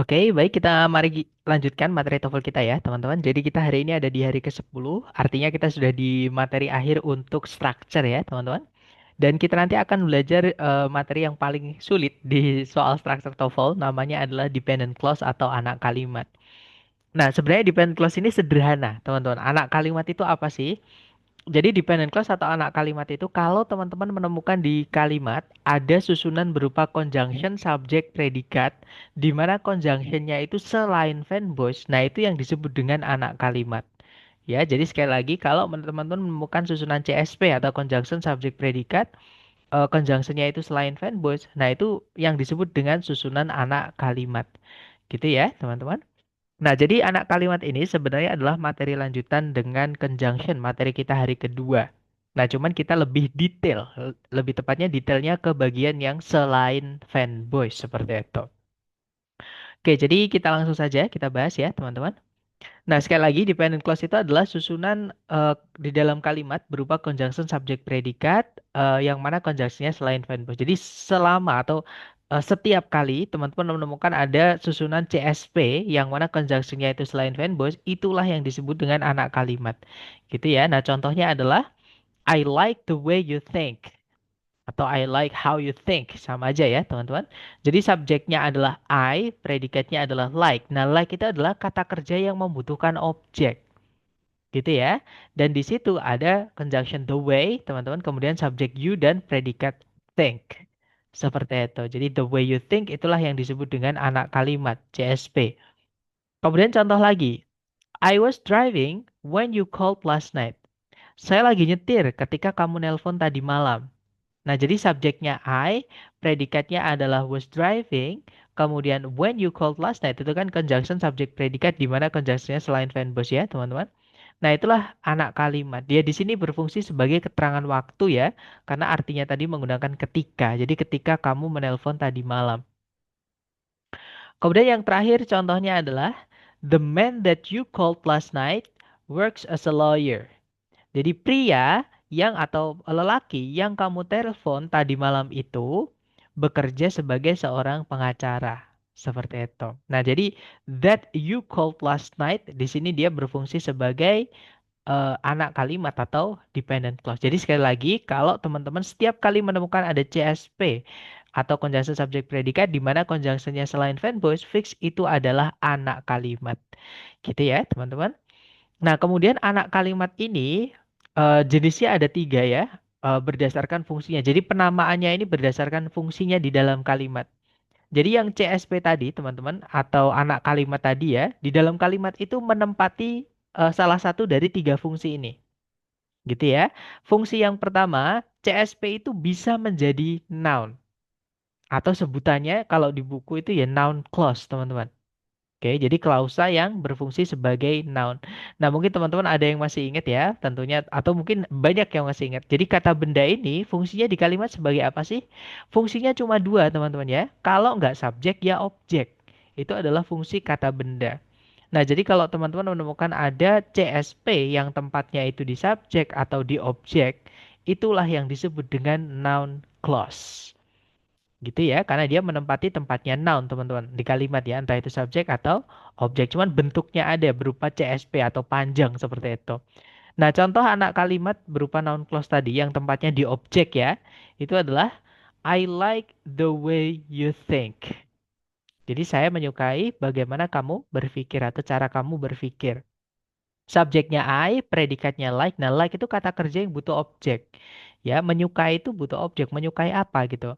Oke, baik kita mari lanjutkan materi TOEFL kita ya, teman-teman. Jadi kita hari ini ada di hari ke-10, artinya kita sudah di materi akhir untuk structure ya, teman-teman. Dan kita nanti akan belajar materi yang paling sulit di soal structure TOEFL, namanya adalah dependent clause atau anak kalimat. Nah, sebenarnya dependent clause ini sederhana, teman-teman. Anak kalimat itu apa sih? Jadi dependent clause atau anak kalimat itu kalau teman-teman menemukan di kalimat ada susunan berupa conjunction, subject, predikat, di mana conjunctionnya itu selain verb voice, nah itu yang disebut dengan anak kalimat. Ya, jadi sekali lagi kalau teman-teman menemukan susunan CSP atau conjunction, subject, predikat, conjunctionnya itu selain verb voice, nah itu yang disebut dengan susunan anak kalimat. Gitu ya, teman-teman. Nah, jadi anak kalimat ini sebenarnya adalah materi lanjutan dengan conjunction, materi kita hari kedua. Nah, cuman kita lebih detail, lebih tepatnya detailnya ke bagian yang selain fanboy seperti itu. Oke, jadi kita langsung saja kita bahas ya, teman-teman. Nah, sekali lagi, dependent clause itu adalah susunan di dalam kalimat berupa conjunction subject predikat yang mana conjunctionnya selain verb. Jadi selama atau setiap kali teman-teman menemukan ada susunan CSP yang mana conjunctionnya itu selain verb, itulah yang disebut dengan anak kalimat. Gitu ya. Nah, contohnya adalah I like the way you think atau I like how you think, sama aja ya teman-teman. Jadi subjeknya adalah I, predikatnya adalah like. Nah, like itu adalah kata kerja yang membutuhkan objek, gitu ya. Dan di situ ada conjunction the way, teman-teman, kemudian subjek you dan predikat think. Seperti itu. Jadi the way you think itulah yang disebut dengan anak kalimat, CSP. Kemudian contoh lagi, I was driving when you called last night. Saya lagi nyetir ketika kamu nelpon tadi malam. Nah, jadi subjeknya I, predikatnya adalah was driving, kemudian when you called last night itu kan conjunction subject predikat di mana conjunctionnya selain verb ya, teman-teman. Nah, itulah anak kalimat. Dia di sini berfungsi sebagai keterangan waktu ya, karena artinya tadi menggunakan ketika. Jadi ketika kamu menelpon tadi malam. Kemudian yang terakhir contohnya adalah the man that you called last night works as a lawyer. Jadi pria yang atau lelaki yang kamu telepon tadi malam itu bekerja sebagai seorang pengacara. Seperti itu. Nah, jadi that you called last night di sini dia berfungsi sebagai anak kalimat atau dependent clause. Jadi sekali lagi, kalau teman-teman setiap kali menemukan ada CSP atau conjunction subject predikat di mana conjunctionnya selain verb voice fix itu adalah anak kalimat. Gitu ya, teman-teman. Nah, kemudian anak kalimat ini jenisnya ada tiga ya, berdasarkan fungsinya. Jadi penamaannya ini berdasarkan fungsinya di dalam kalimat. Jadi yang CSP tadi, teman-teman, atau anak kalimat tadi ya, di dalam kalimat itu menempati salah satu dari tiga fungsi ini. Gitu ya. Fungsi yang pertama, CSP itu bisa menjadi noun. Atau sebutannya kalau di buku itu ya noun clause, teman-teman. Oke, jadi klausa yang berfungsi sebagai noun. Nah, mungkin teman-teman ada yang masih ingat ya, tentunya, atau mungkin banyak yang masih ingat. Jadi kata benda ini fungsinya di kalimat sebagai apa sih? Fungsinya cuma dua, teman-teman ya. Kalau nggak subjek, ya objek. Itu adalah fungsi kata benda. Nah, jadi kalau teman-teman menemukan ada CSP yang tempatnya itu di subjek atau di objek, itulah yang disebut dengan noun clause. Gitu ya, karena dia menempati tempatnya noun, teman-teman, di kalimat ya, entah itu subjek atau objek. Cuman bentuknya ada berupa CSP atau panjang seperti itu. Nah, contoh anak kalimat berupa noun clause tadi yang tempatnya di objek ya, itu adalah I like the way you think. Jadi saya menyukai bagaimana kamu berpikir atau cara kamu berpikir. Subjeknya I, predikatnya like. Nah, like itu kata kerja yang butuh objek. Ya, menyukai itu butuh objek. Menyukai apa gitu.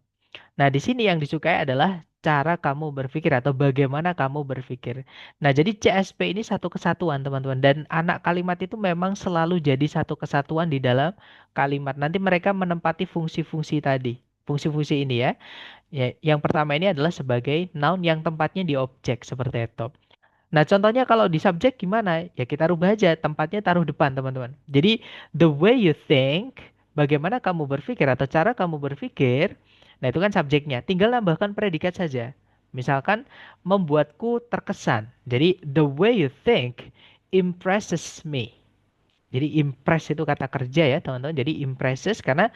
Nah, di sini yang disukai adalah cara kamu berpikir atau bagaimana kamu berpikir. Nah, jadi CSP ini satu kesatuan, teman-teman. Dan anak kalimat itu memang selalu jadi satu kesatuan di dalam kalimat. Nanti mereka menempati fungsi-fungsi tadi. Fungsi-fungsi ini ya. Ya, yang pertama ini adalah sebagai noun yang tempatnya di objek seperti itu. Nah, contohnya kalau di subjek gimana? Ya kita rubah aja, tempatnya taruh depan, teman-teman. Jadi, the way you think, bagaimana kamu berpikir atau cara kamu berpikir, nah itu kan subjeknya. Tinggal tambahkan predikat saja. Misalkan, membuatku terkesan. Jadi, the way you think impresses me. Jadi, impress itu kata kerja ya, teman-teman. Jadi, impresses karena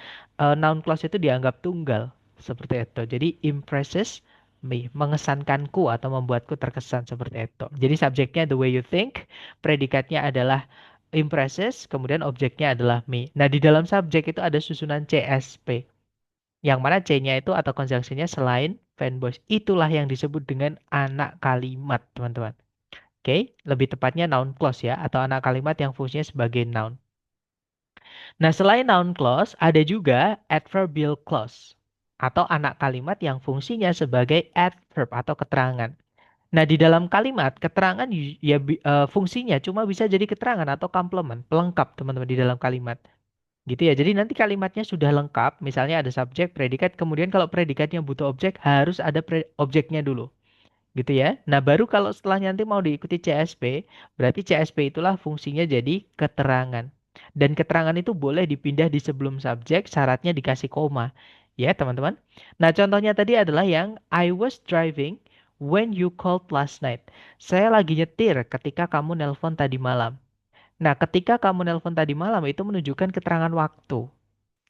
noun clause itu dianggap tunggal. Seperti itu. Jadi, impresses me, mengesankanku atau membuatku terkesan seperti itu. Jadi subjeknya the way you think, predikatnya adalah impresses, kemudian objeknya adalah me. Nah, di dalam subjek itu ada susunan CSP, yang mana C-nya itu atau konjungsinya selain fanboys. Itulah yang disebut dengan anak kalimat, teman-teman. Oke, lebih tepatnya noun clause ya, atau anak kalimat yang fungsinya sebagai noun. Nah, selain noun clause, ada juga adverbial clause atau anak kalimat yang fungsinya sebagai adverb atau keterangan. Nah, di dalam kalimat, keterangan fungsinya cuma bisa jadi keterangan atau komplement, pelengkap teman-teman di dalam kalimat. Gitu ya. Jadi nanti kalimatnya sudah lengkap, misalnya ada subjek, predikat, kemudian kalau predikatnya butuh objek, harus ada objeknya dulu. Gitu ya. Nah, baru kalau setelahnya nanti mau diikuti CSP, berarti CSP itulah fungsinya jadi keterangan. Dan keterangan itu boleh dipindah di sebelum subjek, syaratnya dikasih koma. Ya, teman-teman. Nah, contohnya tadi adalah yang I was driving when you called last night. Saya lagi nyetir ketika kamu nelpon tadi malam. Nah, ketika kamu nelpon tadi malam itu menunjukkan keterangan waktu.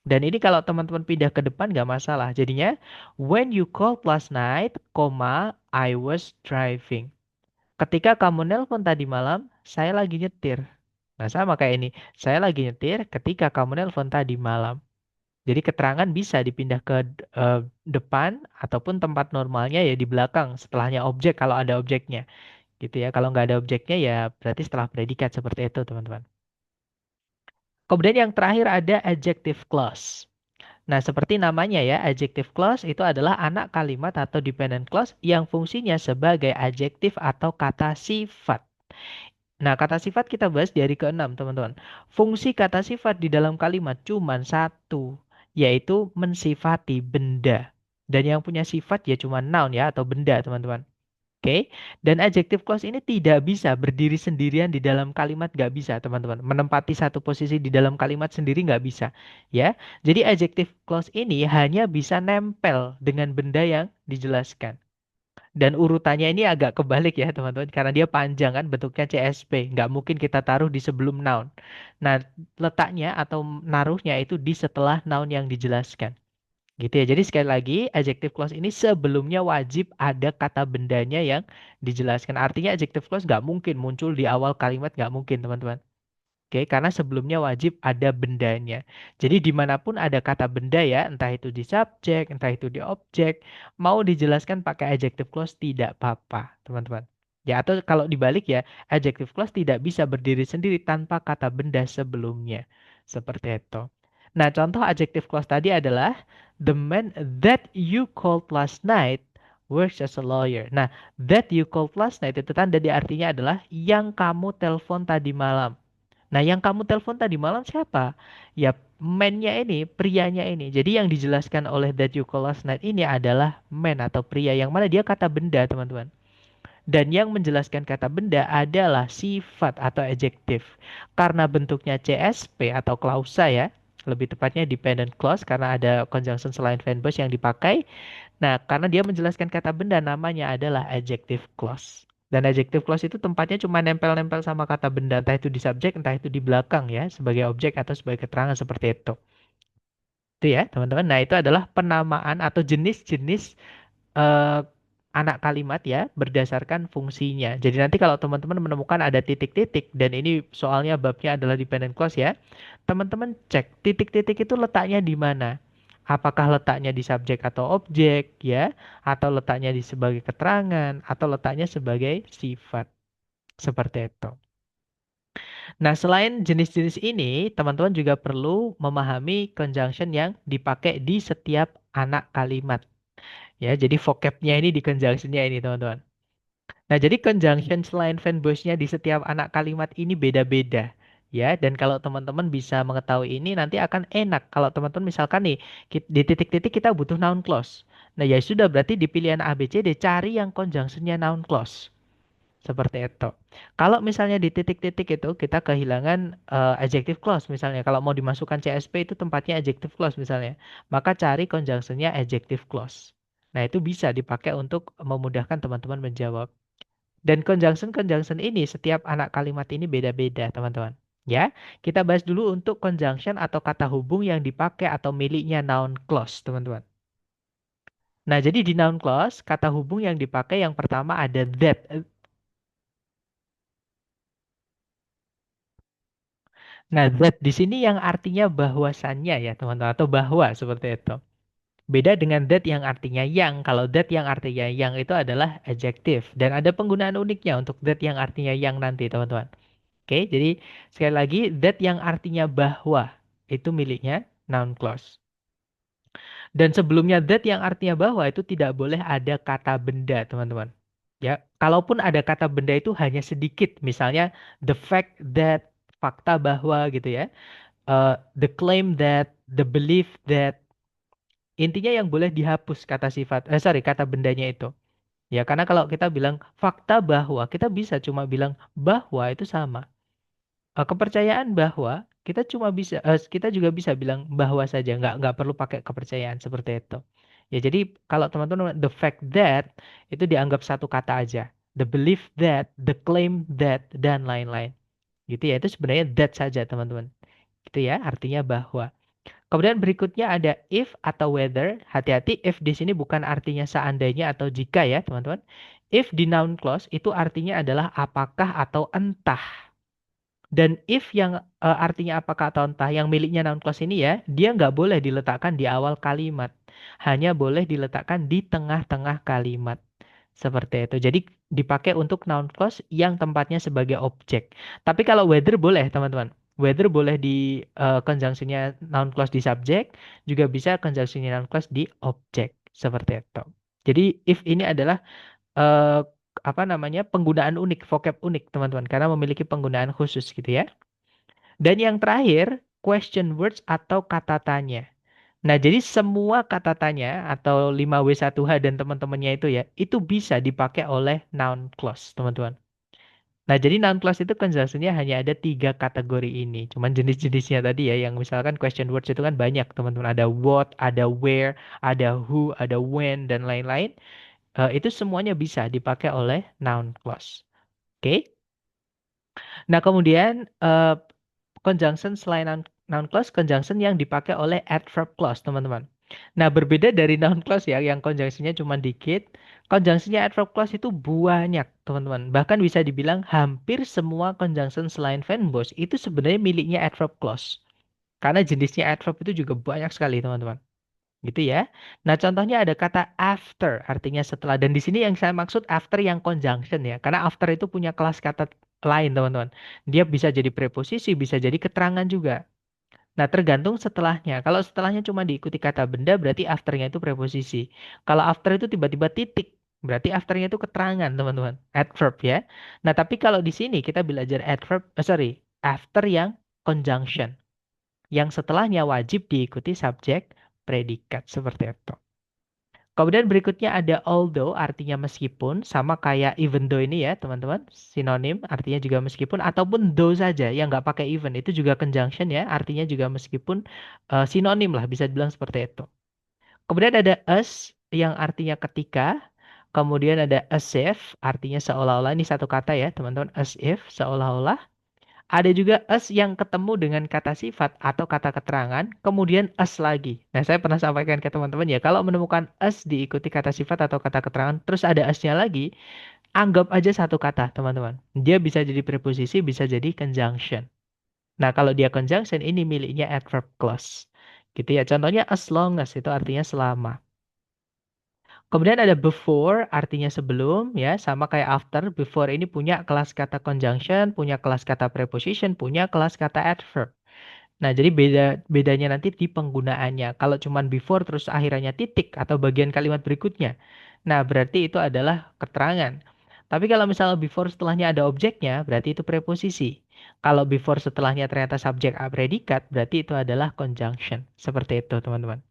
Dan ini kalau teman-teman pindah ke depan nggak masalah. Jadinya, when you called last night, I was driving. Ketika kamu nelpon tadi malam, saya lagi nyetir. Nah, sama kayak ini. Saya lagi nyetir ketika kamu nelpon tadi malam. Jadi keterangan bisa dipindah ke depan ataupun tempat normalnya ya di belakang setelahnya objek kalau ada objeknya. Gitu ya. Kalau nggak ada objeknya ya berarti setelah predikat seperti itu, teman-teman. Kemudian yang terakhir ada adjective clause. Nah, seperti namanya ya, adjective clause itu adalah anak kalimat atau dependent clause yang fungsinya sebagai adjektif atau kata sifat. Nah, kata sifat kita bahas di hari ke-6, teman-teman. Fungsi kata sifat di dalam kalimat cuma satu, yaitu mensifati benda. Dan yang punya sifat ya cuma noun ya atau benda, teman-teman. Oke, dan adjective clause ini tidak bisa berdiri sendirian di dalam kalimat, nggak bisa teman-teman. Menempati satu posisi di dalam kalimat sendiri nggak bisa, ya. Jadi adjective clause ini hanya bisa nempel dengan benda yang dijelaskan. Dan urutannya ini agak kebalik ya teman-teman, karena dia panjang kan bentuknya CSP, nggak mungkin kita taruh di sebelum noun. Nah, letaknya atau naruhnya itu di setelah noun yang dijelaskan. Gitu ya. Jadi sekali lagi, adjective clause ini sebelumnya wajib ada kata bendanya yang dijelaskan. Artinya adjective clause nggak mungkin muncul di awal kalimat, nggak mungkin teman-teman. Oke, karena sebelumnya wajib ada bendanya. Jadi dimanapun ada kata benda ya, entah itu di subjek, entah itu di objek, mau dijelaskan pakai adjective clause tidak apa-apa, teman-teman. Ya, atau kalau dibalik ya, adjective clause tidak bisa berdiri sendiri tanpa kata benda sebelumnya. Seperti itu. Nah, contoh adjective clause tadi adalah the man that you called last night works as a lawyer. Nah, that you called last night itu tanda di artinya adalah yang kamu telepon tadi malam. Nah, yang kamu telepon tadi malam siapa? Ya, man-nya ini, prianya ini. Jadi yang dijelaskan oleh that you call last night ini adalah man atau pria. Yang mana dia kata benda, teman-teman. Dan yang menjelaskan kata benda adalah sifat atau adjektif. Karena bentuknya CSP atau klausa ya. Lebih tepatnya dependent clause karena ada conjunction selain fanbase yang dipakai. Nah, karena dia menjelaskan kata benda, namanya adalah adjective clause. Dan adjective clause itu tempatnya cuma nempel-nempel sama kata benda, entah itu di subjek, entah itu di belakang ya, sebagai objek atau sebagai keterangan seperti itu. Itu ya, teman-teman. Nah, itu adalah penamaan atau jenis-jenis eh, anak kalimat ya, berdasarkan fungsinya. Jadi nanti kalau teman-teman menemukan ada titik-titik, dan ini soalnya babnya adalah dependent clause ya, teman-teman cek titik-titik itu letaknya di mana. Apakah letaknya di subjek atau objek ya, atau letaknya di sebagai keterangan, atau letaknya sebagai sifat. Seperti itu. Nah, selain jenis-jenis ini, teman-teman juga perlu memahami conjunction yang dipakai di setiap anak kalimat. Ya, jadi vocabnya ini di conjunctionnya ini, teman-teman. Nah, jadi conjunction selain fanboys-nya di setiap anak kalimat ini beda-beda. Ya, dan kalau teman-teman bisa mengetahui ini nanti akan enak. Kalau teman-teman misalkan nih di titik-titik kita butuh noun clause. Nah, ya sudah berarti di pilihan A, B, C, D cari yang conjunctionnya noun clause. Seperti itu. Kalau misalnya di titik-titik itu kita kehilangan adjective clause misalnya. Kalau mau dimasukkan CSP itu tempatnya adjective clause misalnya. Maka cari conjunctionnya adjective clause. Nah, itu bisa dipakai untuk memudahkan teman-teman menjawab. Dan conjunction-conjunction ini setiap anak kalimat ini beda-beda, teman-teman. Ya, kita bahas dulu untuk conjunction atau kata hubung yang dipakai atau miliknya noun clause, teman-teman. Nah, jadi di noun clause, kata hubung yang dipakai yang pertama ada that. Nah, that di sini yang artinya bahwasannya ya, teman-teman, atau bahwa seperti itu. Beda dengan that yang artinya yang. Kalau that yang artinya yang itu adalah adjektif. Dan ada penggunaan uniknya untuk that yang artinya yang nanti, teman-teman. Oke, jadi sekali lagi, that yang artinya bahwa itu miliknya noun clause. Dan sebelumnya that yang artinya bahwa itu tidak boleh ada kata benda, teman-teman. Ya, kalaupun ada kata benda itu hanya sedikit. Misalnya the fact that, fakta bahwa gitu ya. The claim that, the belief that. Intinya yang boleh dihapus kata sifat, sorry, kata bendanya itu. Ya, karena kalau kita bilang fakta bahwa, kita bisa cuma bilang bahwa itu sama. Kepercayaan bahwa kita juga bisa bilang bahwa saja, nggak perlu pakai kepercayaan seperti itu. Ya, jadi kalau teman-teman the fact that itu dianggap satu kata aja. The belief that, the claim that, dan lain-lain. Gitu ya, itu sebenarnya that saja teman-teman. Gitu ya, artinya bahwa. Kemudian berikutnya ada if atau whether. Hati-hati, if di sini bukan artinya seandainya atau jika ya, teman-teman. If di noun clause itu artinya adalah apakah atau entah. Dan if yang artinya apakah atau entah yang miliknya noun clause ini ya, dia nggak boleh diletakkan di awal kalimat. Hanya boleh diletakkan di tengah-tengah kalimat. Seperti itu. Jadi dipakai untuk noun clause yang tempatnya sebagai objek. Tapi kalau whether boleh, teman-teman. Whether boleh di conjunctionnya noun clause di subjek, juga bisa conjunctionnya noun clause di objek. Seperti itu. Jadi if ini adalah eh, apa namanya, penggunaan unik, vocab unik, teman-teman, karena memiliki penggunaan khusus gitu ya. Dan yang terakhir, question words atau kata tanya. Nah, jadi semua kata tanya atau 5W1H dan teman-temannya itu ya, itu bisa dipakai oleh noun clause, teman-teman. Nah, jadi noun clause itu conjunction-nya hanya ada 3 kategori ini. Cuman jenis-jenisnya tadi ya, yang misalkan question words itu kan banyak, teman-teman. Ada what, ada where, ada who, ada when, dan lain-lain. Itu semuanya bisa dipakai oleh noun clause. Oke? Nah, kemudian conjunction selain noun clause, conjunction yang dipakai oleh adverb clause, teman-teman. Nah, berbeda dari noun clause ya, yang conjunctionnya cuma dikit, conjunctionnya adverb clause itu banyak, teman-teman. Bahkan bisa dibilang hampir semua conjunction selain verb boss itu sebenarnya miliknya adverb clause. Karena jenisnya adverb itu juga banyak sekali, teman-teman. Gitu ya. Nah, contohnya ada kata after, artinya setelah. Dan di sini yang saya maksud after yang conjunction ya. Karena after itu punya kelas kata lain, teman-teman. Dia bisa jadi preposisi, bisa jadi keterangan juga. Nah, tergantung setelahnya. Kalau setelahnya cuma diikuti kata benda, berarti afternya itu preposisi. Kalau after itu tiba-tiba titik, berarti afternya itu keterangan, teman-teman. Adverb ya. Nah, tapi kalau di sini kita belajar adverb, sorry, after yang conjunction. Yang setelahnya wajib diikuti subjek, predikat, seperti itu. Kemudian berikutnya ada although, artinya meskipun, sama kayak even though ini ya teman-teman, sinonim, artinya juga meskipun, ataupun though saja yang nggak pakai even, itu juga conjunction ya, artinya juga meskipun, sinonim lah, bisa dibilang seperti itu. Kemudian ada as, yang artinya ketika, kemudian ada as if, artinya seolah-olah, ini satu kata ya teman-teman, as if, seolah-olah. Ada juga as yang ketemu dengan kata sifat atau kata keterangan, kemudian as lagi. Nah, saya pernah sampaikan ke teman-teman ya, kalau menemukan as diikuti kata sifat atau kata keterangan, terus ada asnya lagi, anggap aja satu kata, teman-teman. Dia bisa jadi preposisi, bisa jadi conjunction. Nah, kalau dia conjunction, ini miliknya adverb clause. Gitu ya. Contohnya as long as, itu artinya selama. Kemudian ada before, artinya sebelum, ya, sama kayak after. Before ini punya kelas kata conjunction, punya kelas kata preposition, punya kelas kata adverb. Nah, jadi bedanya nanti di penggunaannya. Kalau cuman before terus akhirannya titik atau bagian kalimat berikutnya. Nah, berarti itu adalah keterangan. Tapi kalau misalnya before setelahnya ada objeknya, berarti itu preposisi. Kalau before setelahnya ternyata subjek a predikat, berarti itu adalah conjunction. Seperti itu, teman-teman.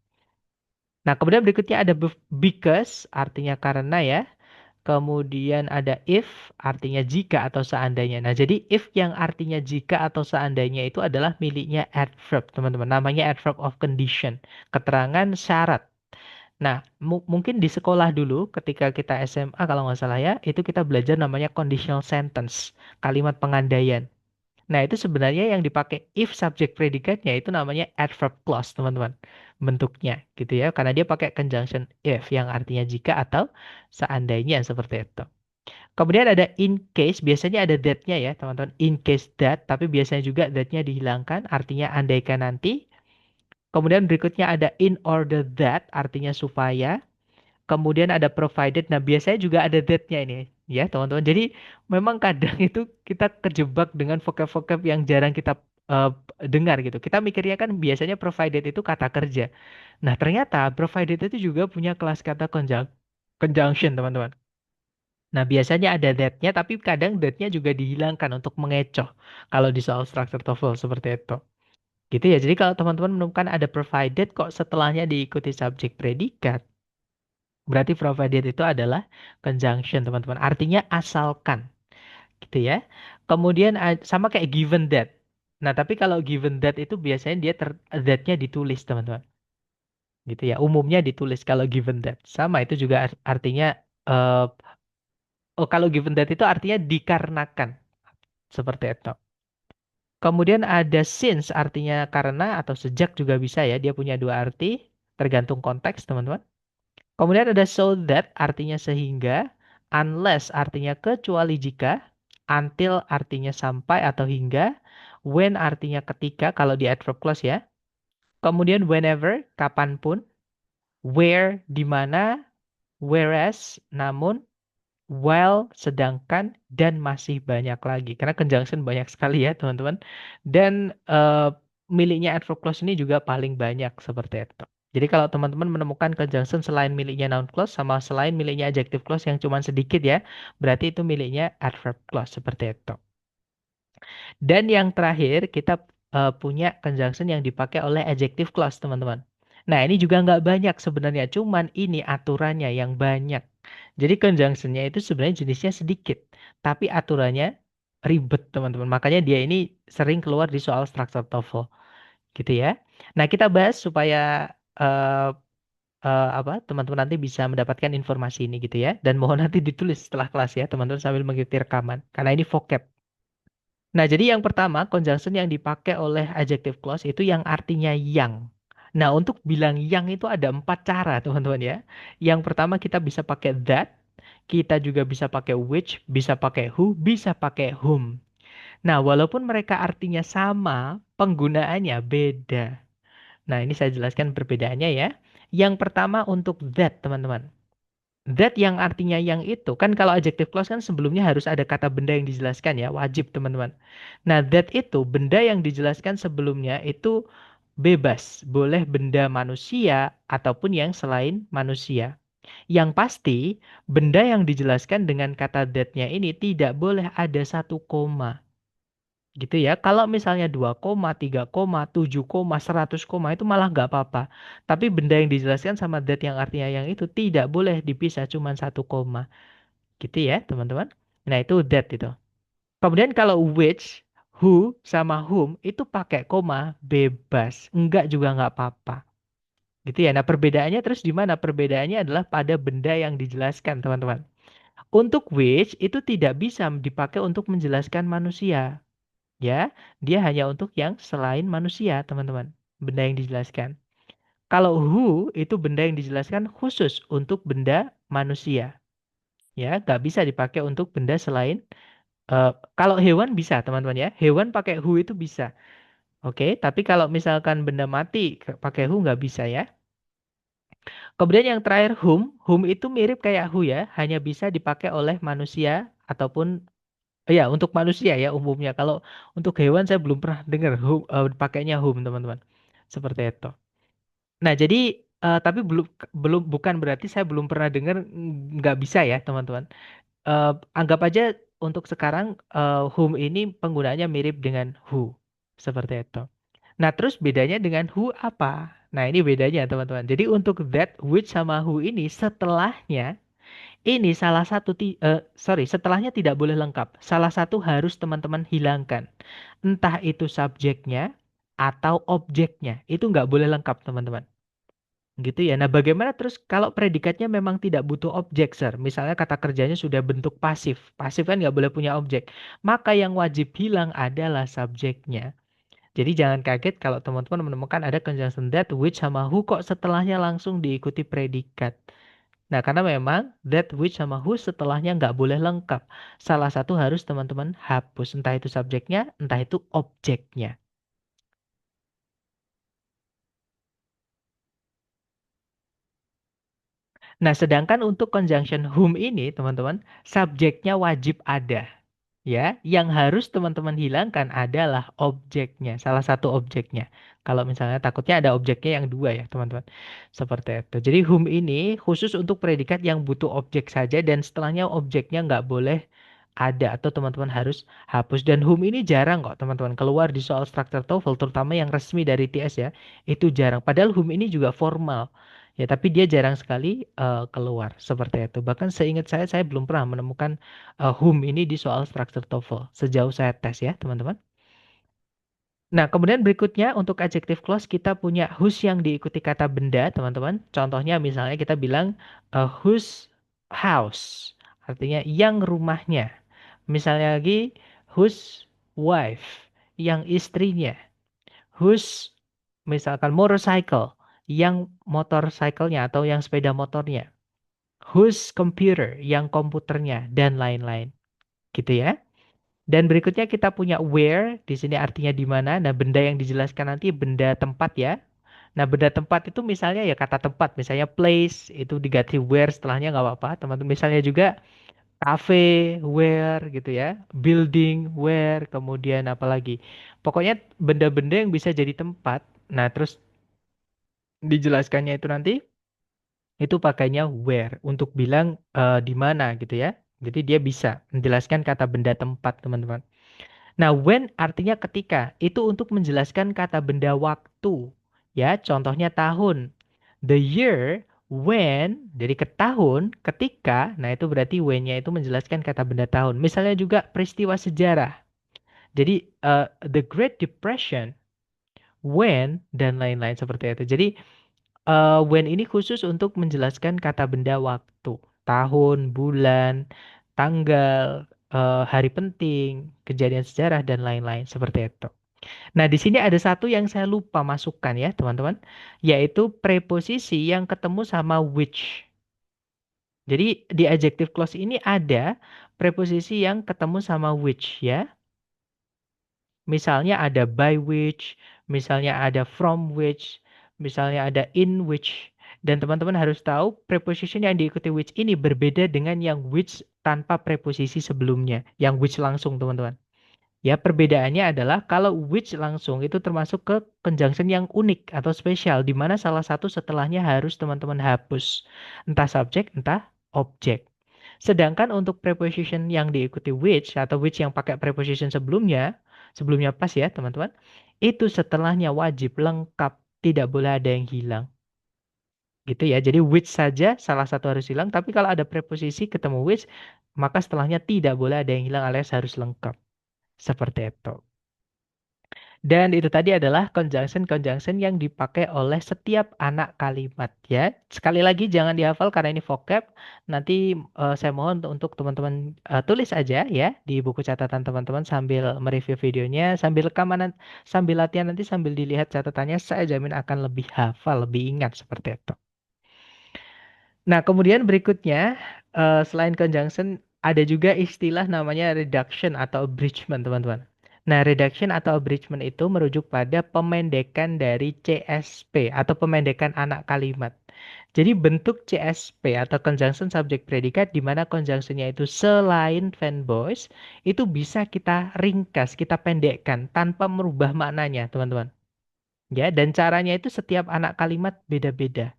Nah, kemudian berikutnya ada because, artinya karena ya. Kemudian ada if, artinya jika atau seandainya. Nah, jadi if yang artinya jika atau seandainya itu adalah miliknya adverb, teman-teman. Namanya adverb of condition, keterangan syarat. Nah, mungkin di sekolah dulu, ketika kita SMA kalau nggak salah ya, itu kita belajar namanya conditional sentence, kalimat pengandaian. Nah, itu sebenarnya yang dipakai if subject predicate-nya itu namanya adverb clause, teman-teman. Bentuknya gitu ya, karena dia pakai conjunction if yang artinya jika atau seandainya seperti itu. Kemudian ada in case, biasanya ada that-nya ya, teman-teman. In case that, tapi biasanya juga that-nya dihilangkan, artinya andaikan nanti. Kemudian berikutnya ada in order that, artinya supaya. Kemudian ada provided. Nah, biasanya juga ada that-nya ini ya, teman-teman. Jadi memang kadang itu kita kejebak dengan vocab-vocab yang jarang kita eh, dengar gitu. Kita mikirnya kan biasanya provided itu kata kerja. Nah, ternyata provided itu juga punya kelas kata conjunction, teman-teman. Nah, biasanya ada that-nya, tapi kadang that-nya juga dihilangkan untuk mengecoh. Kalau di soal structure TOEFL seperti itu. Gitu ya. Jadi kalau teman-teman menemukan ada provided kok setelahnya diikuti subjek predikat, berarti provided itu adalah conjunction, teman-teman. Artinya asalkan, gitu ya. Kemudian sama kayak given that. Nah, tapi kalau given that itu biasanya dia that-nya ditulis, teman-teman. Gitu ya. Umumnya ditulis kalau given that. Sama itu juga artinya eh, oh, kalau given that itu artinya dikarenakan, seperti itu. Kemudian ada since, artinya karena atau sejak juga bisa ya. Dia punya dua arti, tergantung konteks, teman-teman. Kemudian ada so that, artinya sehingga. Unless, artinya kecuali jika. Until, artinya sampai atau hingga. When, artinya ketika, kalau di adverb clause ya. Kemudian whenever, kapanpun. Where, di mana. Whereas, namun. While, sedangkan, dan masih banyak lagi. Karena conjunction banyak sekali ya, teman-teman. Dan miliknya adverb clause ini juga paling banyak seperti itu. Jadi kalau teman-teman menemukan conjunction selain miliknya noun clause sama selain miliknya adjective clause yang cuma sedikit ya, berarti itu miliknya adverb clause seperti itu. Dan yang terakhir, kita punya conjunction yang dipakai oleh adjective clause, teman-teman. Nah, ini juga nggak banyak sebenarnya, cuman ini aturannya yang banyak. Jadi conjunctionnya itu sebenarnya jenisnya sedikit, tapi aturannya ribet, teman-teman. Makanya dia ini sering keluar di soal structure TOEFL, gitu ya. Nah, kita bahas supaya eh, apa teman-teman nanti bisa mendapatkan informasi ini gitu ya. Dan mohon nanti ditulis setelah kelas ya, teman-teman sambil mengikuti rekaman. Karena ini vocab. Nah, jadi yang pertama, conjunction yang dipakai oleh adjective clause itu yang artinya yang. Nah, untuk bilang yang itu ada empat cara, teman-teman ya. Yang pertama kita bisa pakai that, kita juga bisa pakai which, bisa pakai who, bisa pakai whom. Nah, walaupun mereka artinya sama, penggunaannya beda. Nah, ini saya jelaskan perbedaannya ya. Yang pertama untuk that, teman-teman. That yang artinya yang itu. Kan kalau adjective clause kan sebelumnya harus ada kata benda yang dijelaskan ya. Wajib teman-teman. Nah that itu benda yang dijelaskan sebelumnya itu bebas. Boleh benda manusia ataupun yang selain manusia. Yang pasti benda yang dijelaskan dengan kata that-nya ini tidak boleh ada satu koma. Gitu ya. Kalau misalnya 2 koma, 3 koma, 7 koma, 100 koma itu malah nggak apa-apa. Tapi benda yang dijelaskan sama that yang artinya yang itu tidak boleh dipisah cuma satu koma. Gitu ya, teman-teman. Nah, itu that itu. Kemudian kalau which, who, sama whom itu pakai koma bebas. Enggak juga nggak apa-apa. Gitu ya. Nah, perbedaannya terus di mana? Perbedaannya adalah pada benda yang dijelaskan, teman-teman. Untuk which itu tidak bisa dipakai untuk menjelaskan manusia. Ya, dia hanya untuk yang selain manusia, teman-teman. Benda yang dijelaskan. Kalau who itu benda yang dijelaskan khusus untuk benda manusia. Ya, nggak bisa dipakai untuk benda selain. Kalau hewan bisa, teman-teman ya. Hewan pakai who itu bisa. Oke, tapi kalau misalkan benda mati pakai who nggak bisa ya. Kemudian yang terakhir whom itu mirip kayak who ya, hanya bisa dipakai oleh manusia ataupun ya, untuk manusia ya umumnya. Kalau untuk hewan saya belum pernah dengar pakainya whom, teman-teman. Seperti itu. Nah, jadi tapi belum belum bukan berarti saya belum pernah dengar nggak bisa ya, teman-teman. Anggap aja untuk sekarang whom ini penggunaannya mirip dengan who. Seperti itu. Nah, terus bedanya dengan who apa? Nah, ini bedanya, teman-teman. Jadi untuk that, which sama who ini setelahnya ini salah satu setelahnya tidak boleh lengkap. Salah satu harus teman-teman hilangkan. Entah itu subjeknya atau objeknya. Itu nggak boleh lengkap, teman-teman. Gitu ya. Nah, bagaimana terus kalau predikatnya memang tidak butuh objek, Sir? Misalnya kata kerjanya sudah bentuk pasif. Pasif kan nggak boleh punya objek. Maka yang wajib hilang adalah subjeknya. Jadi jangan kaget kalau teman-teman menemukan ada conjunction that, which sama who kok setelahnya langsung diikuti predikat. Nah, karena memang that, which sama who setelahnya nggak boleh lengkap. Salah satu harus teman-teman hapus. Entah itu subjeknya, entah itu objeknya. Nah, sedangkan untuk conjunction whom ini, teman-teman, subjeknya wajib ada. Ya, yang harus teman-teman hilangkan adalah objeknya, salah satu objeknya. Kalau misalnya takutnya ada objeknya yang dua ya, teman-teman. Seperti itu. Jadi whom ini khusus untuk predikat yang butuh objek saja dan setelahnya objeknya nggak boleh ada atau teman-teman harus hapus. Dan whom ini jarang kok teman-teman keluar di soal struktur TOEFL, terutama yang resmi dari TS ya. Itu jarang. Padahal whom ini juga formal. Ya, tapi dia jarang sekali keluar seperti itu. Bahkan seingat saya belum pernah menemukan whom ini di soal struktur TOEFL sejauh saya tes ya teman-teman. Nah, kemudian berikutnya untuk adjective clause kita punya whose yang diikuti kata benda teman-teman. Contohnya misalnya kita bilang whose house, artinya yang rumahnya. Misalnya lagi whose wife, yang istrinya. Whose misalkan motorcycle, yang motorcycle-nya atau yang sepeda motornya. Whose computer, yang komputernya dan lain-lain. Gitu ya. Dan berikutnya kita punya where, di sini artinya di mana. Nah, benda yang dijelaskan nanti benda tempat ya. Nah, benda tempat itu misalnya ya kata tempat, misalnya place itu diganti where setelahnya nggak apa-apa. Teman-teman misalnya juga cafe, where gitu ya. Building, where, kemudian apa lagi. Pokoknya benda-benda yang bisa jadi tempat. Nah, terus dijelaskannya itu nanti itu pakainya where untuk bilang di mana gitu ya. Jadi dia bisa menjelaskan kata benda tempat, teman-teman. Nah, when artinya ketika. Itu untuk menjelaskan kata benda waktu. Ya, contohnya tahun. The year when, jadi ke tahun, ketika. Nah, itu berarti when-nya itu menjelaskan kata benda tahun. Misalnya juga peristiwa sejarah. Jadi, the Great Depression, when, dan lain-lain seperti itu. Jadi, when ini khusus untuk menjelaskan kata benda waktu. Tahun, bulan, tanggal, hari penting, kejadian sejarah, dan lain-lain. Seperti itu. Nah, di sini ada satu yang saya lupa masukkan ya, teman-teman. Yaitu preposisi yang ketemu sama which. Jadi, di adjective clause ini ada preposisi yang ketemu sama which ya. Misalnya ada by which, misalnya ada from which, misalnya ada in which. Dan teman-teman harus tahu preposition yang diikuti which ini berbeda dengan yang which tanpa preposisi sebelumnya. Yang which langsung, teman-teman. Ya, perbedaannya adalah kalau which langsung itu termasuk ke conjunction yang unik atau spesial, di mana salah satu setelahnya harus teman-teman hapus. Entah subjek, entah objek. Sedangkan untuk preposition yang diikuti which atau which yang pakai preposition sebelumnya, sebelumnya pas ya teman-teman, itu setelahnya wajib lengkap, tidak boleh ada yang hilang. Gitu ya. Jadi which saja salah satu harus hilang, tapi kalau ada preposisi ketemu which, maka setelahnya tidak boleh ada yang hilang alias harus lengkap. Seperti itu. Dan itu tadi adalah conjunction-conjunction yang dipakai oleh setiap anak kalimat ya. Sekali lagi jangan dihafal karena ini vocab. Nanti saya mohon untuk teman-teman tulis aja ya di buku catatan teman-teman sambil mereview videonya, sambil rekaman, sambil latihan nanti sambil dilihat catatannya, saya jamin akan lebih hafal, lebih ingat seperti itu. Nah, kemudian berikutnya, selain conjunction, ada juga istilah namanya reduction atau abridgment, teman-teman. Nah, reduction atau abridgment itu merujuk pada pemendekan dari CSP atau pemendekan anak kalimat. Jadi bentuk CSP atau conjunction subject predicate di mana conjunctionnya itu selain fanboys, itu bisa kita ringkas, kita pendekkan tanpa merubah maknanya, teman-teman. Ya, dan caranya itu setiap anak kalimat beda-beda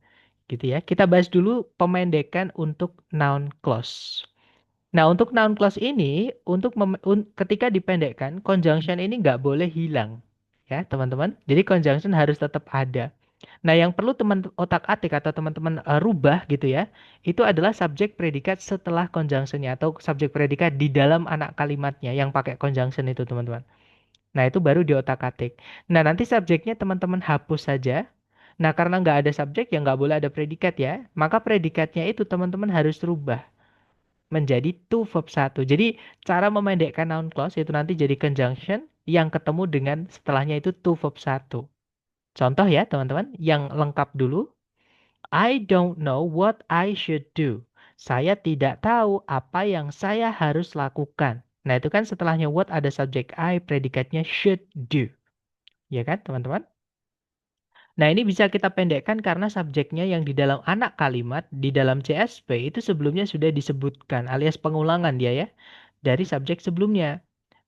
gitu ya. Kita bahas dulu pemendekan untuk noun clause. Nah, untuk noun clause ini, untuk ketika dipendekkan, conjunction ini nggak boleh hilang. Ya, teman-teman. Jadi conjunction harus tetap ada. Nah, yang perlu teman otak-atik atau teman-teman rubah gitu ya, itu adalah subjek predikat setelah conjunctionnya atau subjek predikat di dalam anak kalimatnya yang pakai conjunction itu, teman-teman. Nah, itu baru di otak-atik. Nah, nanti subjeknya teman-teman hapus saja. Nah, karena nggak ada subjek ya nggak boleh ada predikat ya. Maka predikatnya itu teman-teman harus rubah menjadi to verb satu. Jadi cara memendekkan noun clause itu nanti jadi conjunction yang ketemu dengan setelahnya itu to verb satu. Contoh ya teman-teman, yang lengkap dulu. I don't know what I should do. Saya tidak tahu apa yang saya harus lakukan. Nah, itu kan setelahnya what ada subjek I, predikatnya should do. Ya kan, teman-teman? Nah, ini bisa kita pendekkan karena subjeknya yang di dalam anak kalimat, di dalam CSP itu sebelumnya sudah disebutkan, alias pengulangan dia ya, dari subjek sebelumnya.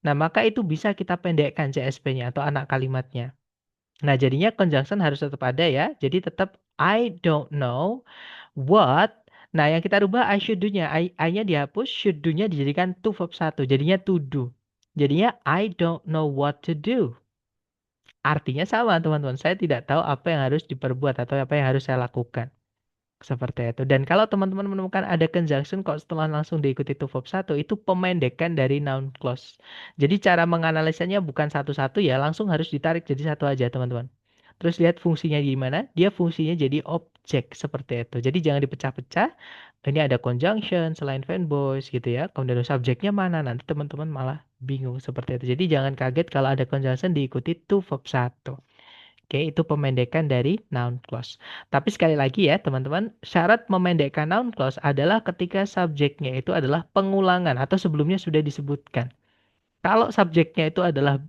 Nah, maka itu bisa kita pendekkan CSP-nya atau anak kalimatnya. Nah, jadinya conjunction harus tetap ada ya. Jadi tetap I don't know what. Nah, yang kita rubah I should do-nya. I-nya dihapus, should do-nya dijadikan to verb satu. Jadinya to do. Jadinya I don't know what to do. Artinya sama, teman-teman. Saya tidak tahu apa yang harus diperbuat atau apa yang harus saya lakukan. Seperti itu. Dan kalau teman-teman menemukan ada conjunction kok setelah langsung diikuti to verb satu, itu pemendekan dari noun clause. Jadi cara menganalisanya bukan satu-satu ya, langsung harus ditarik jadi satu aja, teman-teman. Terus lihat fungsinya gimana? Dia fungsinya jadi objek seperti itu. Jadi jangan dipecah-pecah. Ini ada conjunction selain fanboys gitu ya. Kemudian subjeknya mana? Nanti teman-teman malah bingung seperti itu. Jadi jangan kaget kalau ada conjunction diikuti to verb satu. Oke, itu pemendekan dari noun clause. Tapi sekali lagi ya, teman-teman, syarat memendekkan noun clause adalah ketika subjeknya itu adalah pengulangan atau sebelumnya sudah disebutkan. Kalau subjeknya itu adalah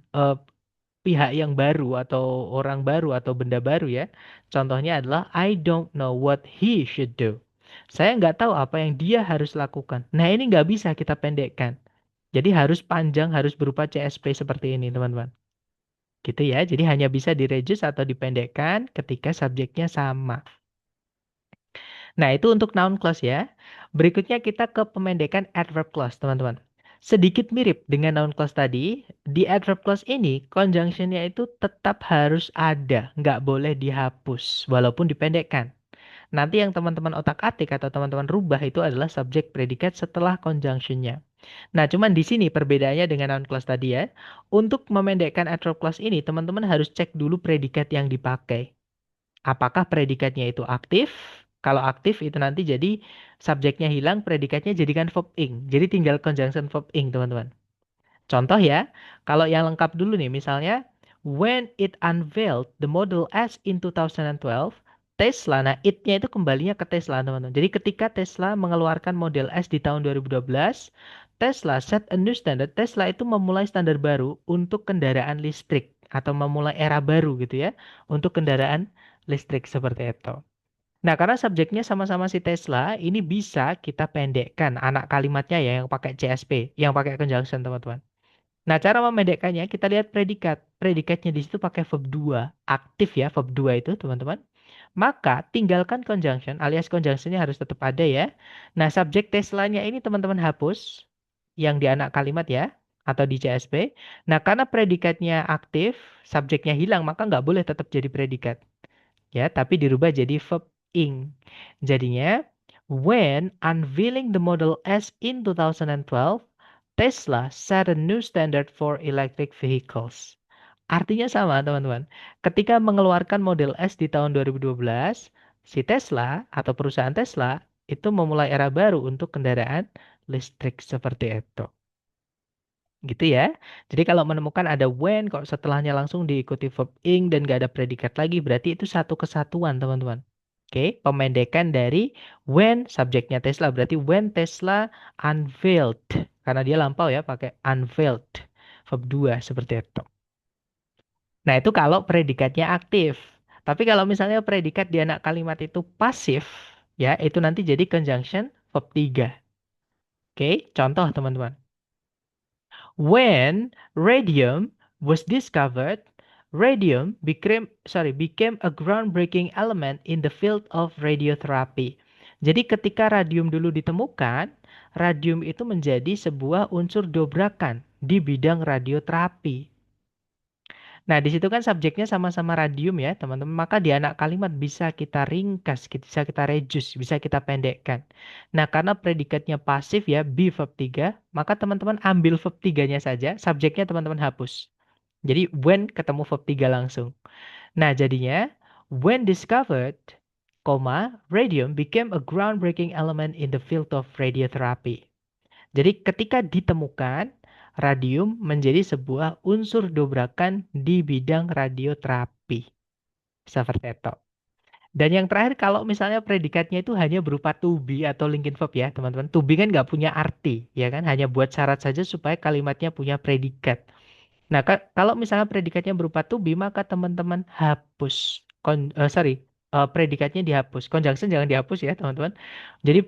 pihak yang baru atau orang baru atau benda baru ya. Contohnya adalah I don't know what he should do. Saya nggak tahu apa yang dia harus lakukan. Nah, ini nggak bisa kita pendekkan. Jadi harus panjang, harus berupa CSP seperti ini, teman-teman. Gitu ya. Jadi hanya bisa direduce atau dipendekkan ketika subjeknya sama. Nah, itu untuk noun clause ya. Berikutnya kita ke pemendekan adverb clause, teman-teman. Sedikit mirip dengan noun clause tadi, di adverb clause ini conjunctionnya itu tetap harus ada, nggak boleh dihapus, walaupun dipendekkan. Nanti yang teman-teman otak-atik atau teman-teman rubah itu adalah subjek predikat setelah conjunctionnya. Nah, cuman di sini perbedaannya dengan noun clause tadi ya. Untuk memendekkan adverb clause ini, teman-teman harus cek dulu predikat yang dipakai. Apakah predikatnya itu aktif? Kalau aktif itu nanti jadi subjeknya hilang, predikatnya jadikan verb ing. Jadi tinggal conjunction verb ing, teman-teman. Contoh ya, kalau yang lengkap dulu nih, misalnya when it unveiled the Model S in 2012, Tesla, nah it-nya itu kembalinya ke Tesla, teman-teman. Jadi ketika Tesla mengeluarkan Model S di tahun 2012, Tesla set a new standard. Tesla itu memulai standar baru untuk kendaraan listrik atau memulai era baru gitu ya, untuk kendaraan listrik seperti itu. Nah, karena subjeknya sama-sama si Tesla, ini bisa kita pendekkan anak kalimatnya ya yang pakai CSP, yang pakai conjunction, teman-teman. Nah, cara memendekkannya kita lihat predikat. Predikatnya di situ pakai verb 2. Aktif ya verb 2 itu, teman-teman. Maka tinggalkan conjunction alias conjunctionnya harus tetap ada ya. Nah, subjek Teslanya ini teman-teman hapus yang di anak kalimat ya atau di CSP. Nah, karena predikatnya aktif, subjeknya hilang, maka nggak boleh tetap jadi predikat. Ya, tapi dirubah jadi verb ing. Jadinya, when unveiling the Model S in 2012, Tesla set a new standard for electric vehicles. Artinya sama, teman-teman. Ketika mengeluarkan Model S di tahun 2012, si Tesla atau perusahaan Tesla itu memulai era baru untuk kendaraan listrik seperti itu. Gitu ya. Jadi kalau menemukan ada when kok setelahnya langsung diikuti verb ing dan gak ada predikat lagi, berarti itu satu kesatuan, teman-teman. Oke, pemendekan dari when subjeknya Tesla, berarti when Tesla unveiled. Karena dia lampau ya pakai unveiled. Verb 2 seperti itu. Nah, itu kalau predikatnya aktif. Tapi kalau misalnya predikat di anak kalimat itu pasif, ya itu nanti jadi conjunction verb 3. Oke, contoh teman-teman. When radium was discovered, radium became a groundbreaking element in the field of radiotherapy. Jadi ketika radium dulu ditemukan, radium itu menjadi sebuah unsur dobrakan di bidang radioterapi. Nah, di situ kan subjeknya sama-sama radium ya, teman-teman. Maka di anak kalimat bisa kita ringkas, bisa kita reduce, bisa kita pendekkan. Nah, karena predikatnya pasif ya, be verb 3, maka teman-teman ambil verb 3-nya saja, subjeknya teman-teman hapus. Jadi when ketemu verb 3 langsung. Nah, jadinya When discovered, radium became a groundbreaking element in the field of radiotherapy. Jadi ketika ditemukan, radium menjadi sebuah unsur dobrakan di bidang radioterapi. Seperti itu. Dan yang terakhir, kalau misalnya predikatnya itu hanya berupa to be atau linking verb ya, teman-teman. To be kan nggak punya arti, ya kan? Hanya buat syarat saja supaya kalimatnya punya predikat. Nah, kalau misalnya predikatnya berupa to be, maka teman-teman hapus. Predikatnya dihapus. Conjunction jangan dihapus ya, teman-teman. Jadi,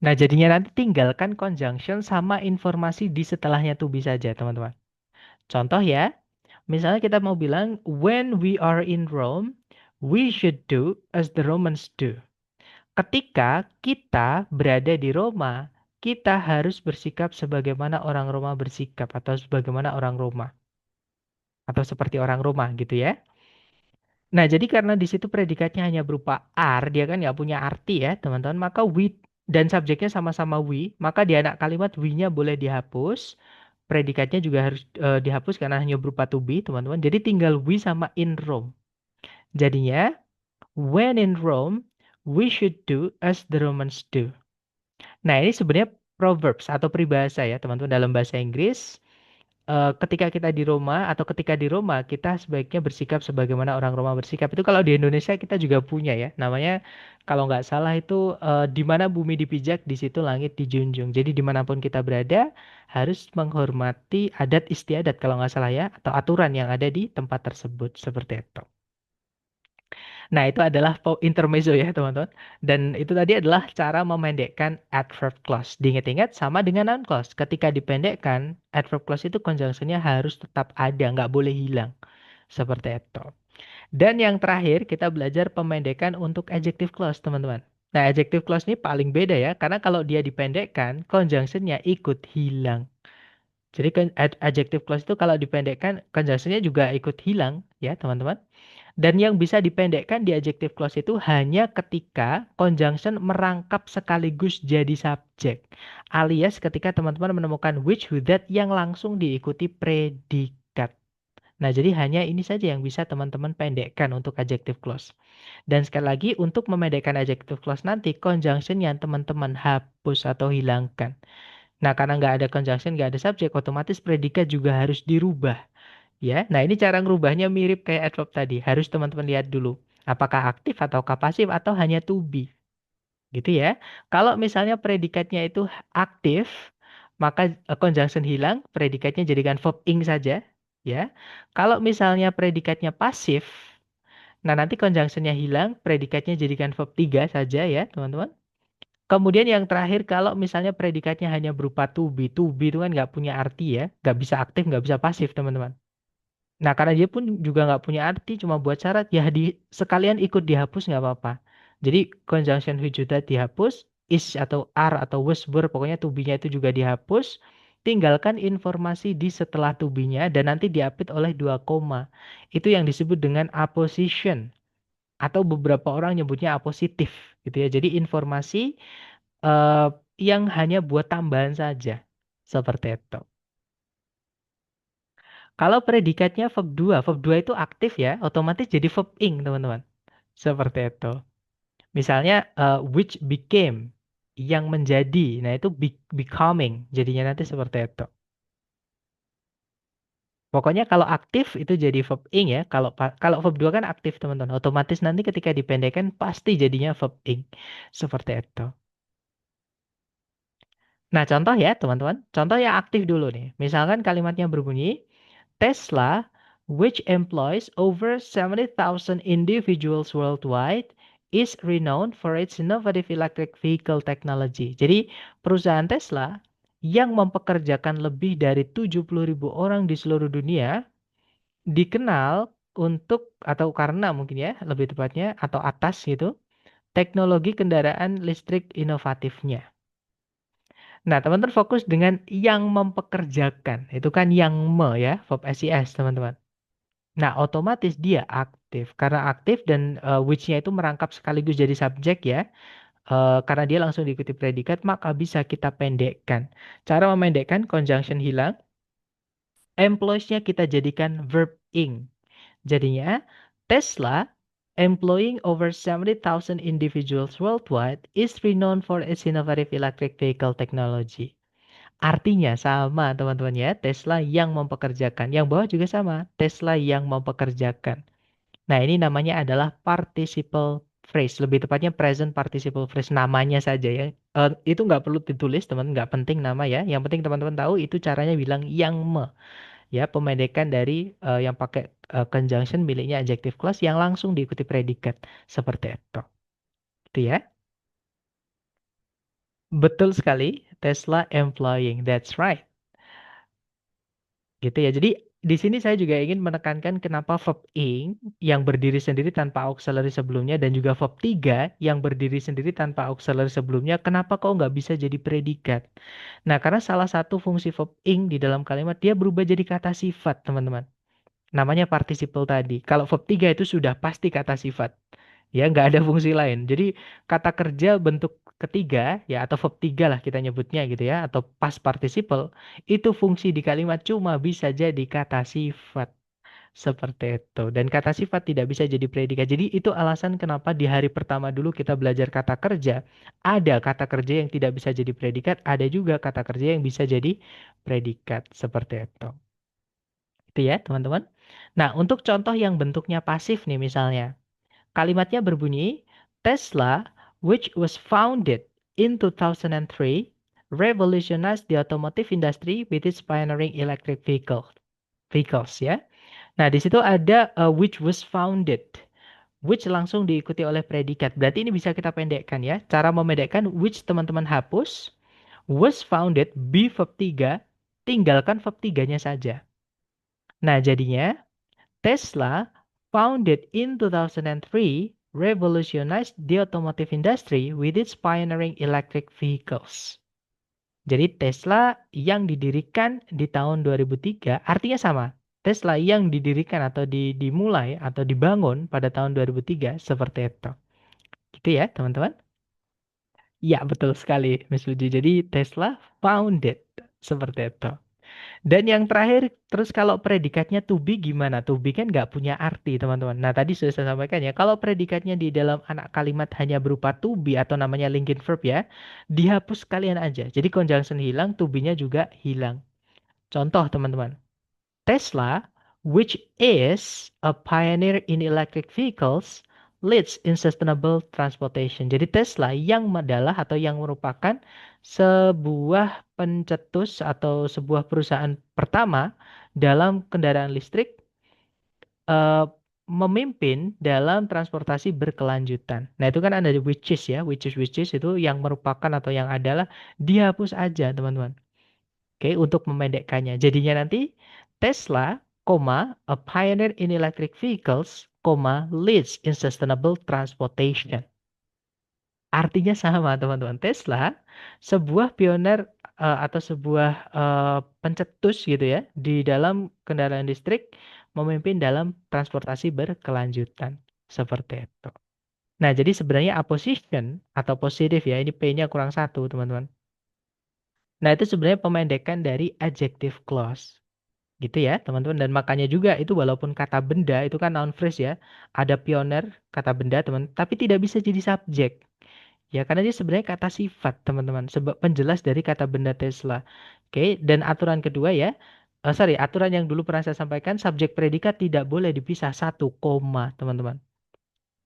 nah jadinya nanti tinggalkan conjunction sama informasi di setelahnya to be saja, teman-teman. Contoh ya, misalnya kita mau bilang, when we are in Rome, we should do as the Romans do. Ketika kita berada di Roma, kita harus bersikap sebagaimana orang Roma bersikap atau sebagaimana orang Roma atau seperti orang Roma gitu ya. Nah, jadi karena di situ predikatnya hanya berupa are, dia kan nggak punya arti ya, teman-teman. Maka we dan subjeknya sama-sama we, maka di anak kalimat we-nya boleh dihapus. Predikatnya juga harus dihapus karena hanya berupa to be, teman-teman. Jadi tinggal we sama in Rome. Jadinya, when in Rome, we should do as the Romans do. Nah, ini sebenarnya proverbs atau peribahasa ya, teman-teman, dalam bahasa Inggris. Ketika kita di Roma atau ketika di Roma, kita sebaiknya bersikap sebagaimana orang Roma bersikap. Itu kalau di Indonesia kita juga punya ya. Namanya kalau nggak salah itu di mana bumi dipijak, di situ langit dijunjung. Jadi dimanapun kita berada, harus menghormati adat istiadat kalau nggak salah ya, atau aturan yang ada di tempat tersebut. Seperti itu. Nah, itu adalah intermezzo ya, teman-teman. Dan itu tadi adalah cara memendekkan adverb clause. Diingat-ingat sama dengan noun clause. Ketika dipendekkan, adverb clause itu conjunction-nya harus tetap ada, nggak boleh hilang. Seperti itu. Dan yang terakhir, kita belajar pemendekan untuk adjective clause, teman-teman. Nah, adjective clause ini paling beda ya, karena kalau dia dipendekkan, conjunction-nya ikut hilang. Jadi adjective clause itu kalau dipendekkan, conjunction-nya juga ikut hilang ya, teman-teman. Dan yang bisa dipendekkan di adjective clause itu hanya ketika conjunction merangkap sekaligus jadi subjek. Alias ketika teman-teman menemukan which, who, that yang langsung diikuti predikat. Nah, jadi hanya ini saja yang bisa teman-teman pendekkan untuk adjective clause. Dan sekali lagi, untuk memendekkan adjective clause nanti, conjunction yang teman-teman hapus atau hilangkan. Nah, karena nggak ada conjunction, nggak ada subjek, otomatis predikat juga harus dirubah. Ya, nah ini cara ngerubahnya mirip kayak adverb tadi. Harus teman-teman lihat dulu. Apakah aktif ataukah pasif atau hanya to be. Gitu ya. Kalau misalnya predikatnya itu aktif, maka conjunction hilang, predikatnya jadikan verb ing saja. Ya. Kalau misalnya predikatnya pasif, nah nanti conjunctionnya hilang, predikatnya jadikan verb 3 saja ya, teman-teman. Kemudian yang terakhir, kalau misalnya predikatnya hanya berupa to be itu kan nggak punya arti ya, nggak bisa aktif, nggak bisa pasif, teman-teman. Nah, karena dia pun juga nggak punya arti, cuma buat syarat, ya sekalian ikut dihapus nggak apa-apa. Jadi, conjunction which sudah dihapus, is atau are atau was were, pokoknya to be-nya itu juga dihapus. Tinggalkan informasi di setelah to be-nya dan nanti diapit oleh dua koma. Itu yang disebut dengan apposition. Atau beberapa orang nyebutnya apositif. Gitu ya. Jadi, informasi eh, yang hanya buat tambahan saja. Seperti itu. Kalau predikatnya verb 2 itu aktif ya, otomatis jadi verb ing, teman-teman. Seperti itu. Misalnya which became, yang menjadi. Nah, itu becoming. Jadinya nanti seperti itu. Pokoknya kalau aktif itu jadi verb ing ya. Kalau verb 2 kan aktif, teman-teman. Otomatis nanti ketika dipendekkan pasti jadinya verb ing. Seperti itu. Nah, contoh ya, teman-teman. Contoh yang aktif dulu nih. Misalkan kalimatnya berbunyi, Tesla, which employs over 70,000 individuals worldwide, is renowned for its innovative electric vehicle technology. Jadi, perusahaan Tesla yang mempekerjakan lebih dari 70.000 orang di seluruh dunia, dikenal untuk, atau karena mungkin ya, lebih tepatnya, atau atas gitu, teknologi kendaraan listrik inovatifnya. Nah, teman-teman fokus dengan yang mempekerjakan. Itu kan yang ya, verb SIS, teman-teman. Nah, otomatis dia aktif. Karena aktif dan which-nya itu merangkap sekaligus jadi subjek ya. Karena dia langsung diikuti predikat, maka bisa kita pendekkan. Cara memendekkan, conjunction hilang, Employees-nya kita jadikan verb ing. Jadinya, Tesla, employing over 70,000 individuals worldwide, is renowned for its innovative electric vehicle technology. Artinya sama teman-teman ya, Tesla yang mempekerjakan. Yang bawah juga sama, Tesla yang mempekerjakan. Nah, ini namanya adalah participle phrase. Lebih tepatnya present participle phrase. Namanya saja ya. Itu nggak perlu ditulis, teman. Nggak penting nama ya. Yang penting teman-teman tahu itu caranya bilang yang me. Ya, pemendekan dari yang pakai conjunction miliknya adjective clause yang langsung diikuti predikat. Seperti itu. Itu ya. Betul sekali. Tesla employing. That's right. Gitu ya. Jadi di sini saya juga ingin menekankan kenapa verb ing yang berdiri sendiri tanpa auxiliary sebelumnya dan juga verb 3 yang berdiri sendiri tanpa auxiliary sebelumnya, kenapa kok nggak bisa jadi predikat? Nah, karena salah satu fungsi verb ing di dalam kalimat dia berubah jadi kata sifat, teman-teman. Namanya participle tadi. Kalau verb 3 itu sudah pasti kata sifat. Ya, nggak ada fungsi lain. Jadi kata kerja bentuk ketiga, ya atau verb 3 lah kita nyebutnya gitu ya, atau past participle, itu fungsi di kalimat cuma bisa jadi kata sifat. Seperti itu. Dan kata sifat tidak bisa jadi predikat. Jadi itu alasan kenapa di hari pertama dulu kita belajar kata kerja. Ada kata kerja yang tidak bisa jadi predikat, ada juga kata kerja yang bisa jadi predikat. Seperti itu. Itu ya, teman-teman. Nah, untuk contoh yang bentuknya pasif nih misalnya. Kalimatnya berbunyi, Tesla, which was founded in 2003, revolutionized the automotive industry with its pioneering electric vehicles ya. Nah, di situ ada which was founded. Which langsung diikuti oleh predikat. Berarti ini bisa kita pendekkan ya. Cara memendekkan which teman-teman hapus. Was founded, be verb 3, tinggalkan verb 3-nya saja. Nah, jadinya Tesla, founded in 2003, revolutionized the automotive industry with its pioneering electric vehicles. Jadi Tesla yang didirikan di tahun 2003 artinya sama. Tesla yang didirikan atau dimulai atau dibangun pada tahun 2003 seperti itu. Gitu ya, teman-teman? Ya, betul sekali, Miss Luji. Jadi Tesla founded seperti itu. Dan yang terakhir, terus kalau predikatnya to be gimana? To be kan nggak punya arti, teman-teman. Nah, tadi sudah saya sampaikan ya, kalau predikatnya di dalam anak kalimat hanya berupa to be atau namanya linking verb ya, dihapus kalian aja. Jadi conjunction hilang, to be-nya juga hilang. Contoh, teman-teman. Tesla, which is a pioneer in electric vehicles, leads in sustainable transportation. Jadi Tesla yang adalah atau yang merupakan sebuah pencetus atau sebuah perusahaan pertama dalam kendaraan listrik eh, memimpin dalam transportasi berkelanjutan. Nah, itu kan ada which is itu yang merupakan atau yang adalah dihapus aja, teman-teman. Oke, untuk memendekkannya. Jadinya nanti Tesla, a pioneer in electric vehicles, leads in sustainable transportation. Artinya sama, teman-teman. Tesla, sebuah pioner atau sebuah pencetus gitu ya, di dalam kendaraan listrik, memimpin dalam transportasi berkelanjutan. Seperti itu. Nah, jadi sebenarnya apposition atau positif ya, ini P-nya kurang satu, teman-teman. Nah, itu sebenarnya pemendekan dari adjective clause. Gitu ya, teman-teman. Dan makanya juga itu walaupun kata benda itu kan noun phrase ya. Ada pioner, kata benda, teman. Tapi tidak bisa jadi subjek. Ya, karena dia sebenarnya kata sifat, teman-teman. Sebab penjelas dari kata benda Tesla. Oke, dan aturan kedua ya. Aturan yang dulu pernah saya sampaikan, subjek predikat tidak boleh dipisah satu koma, teman-teman.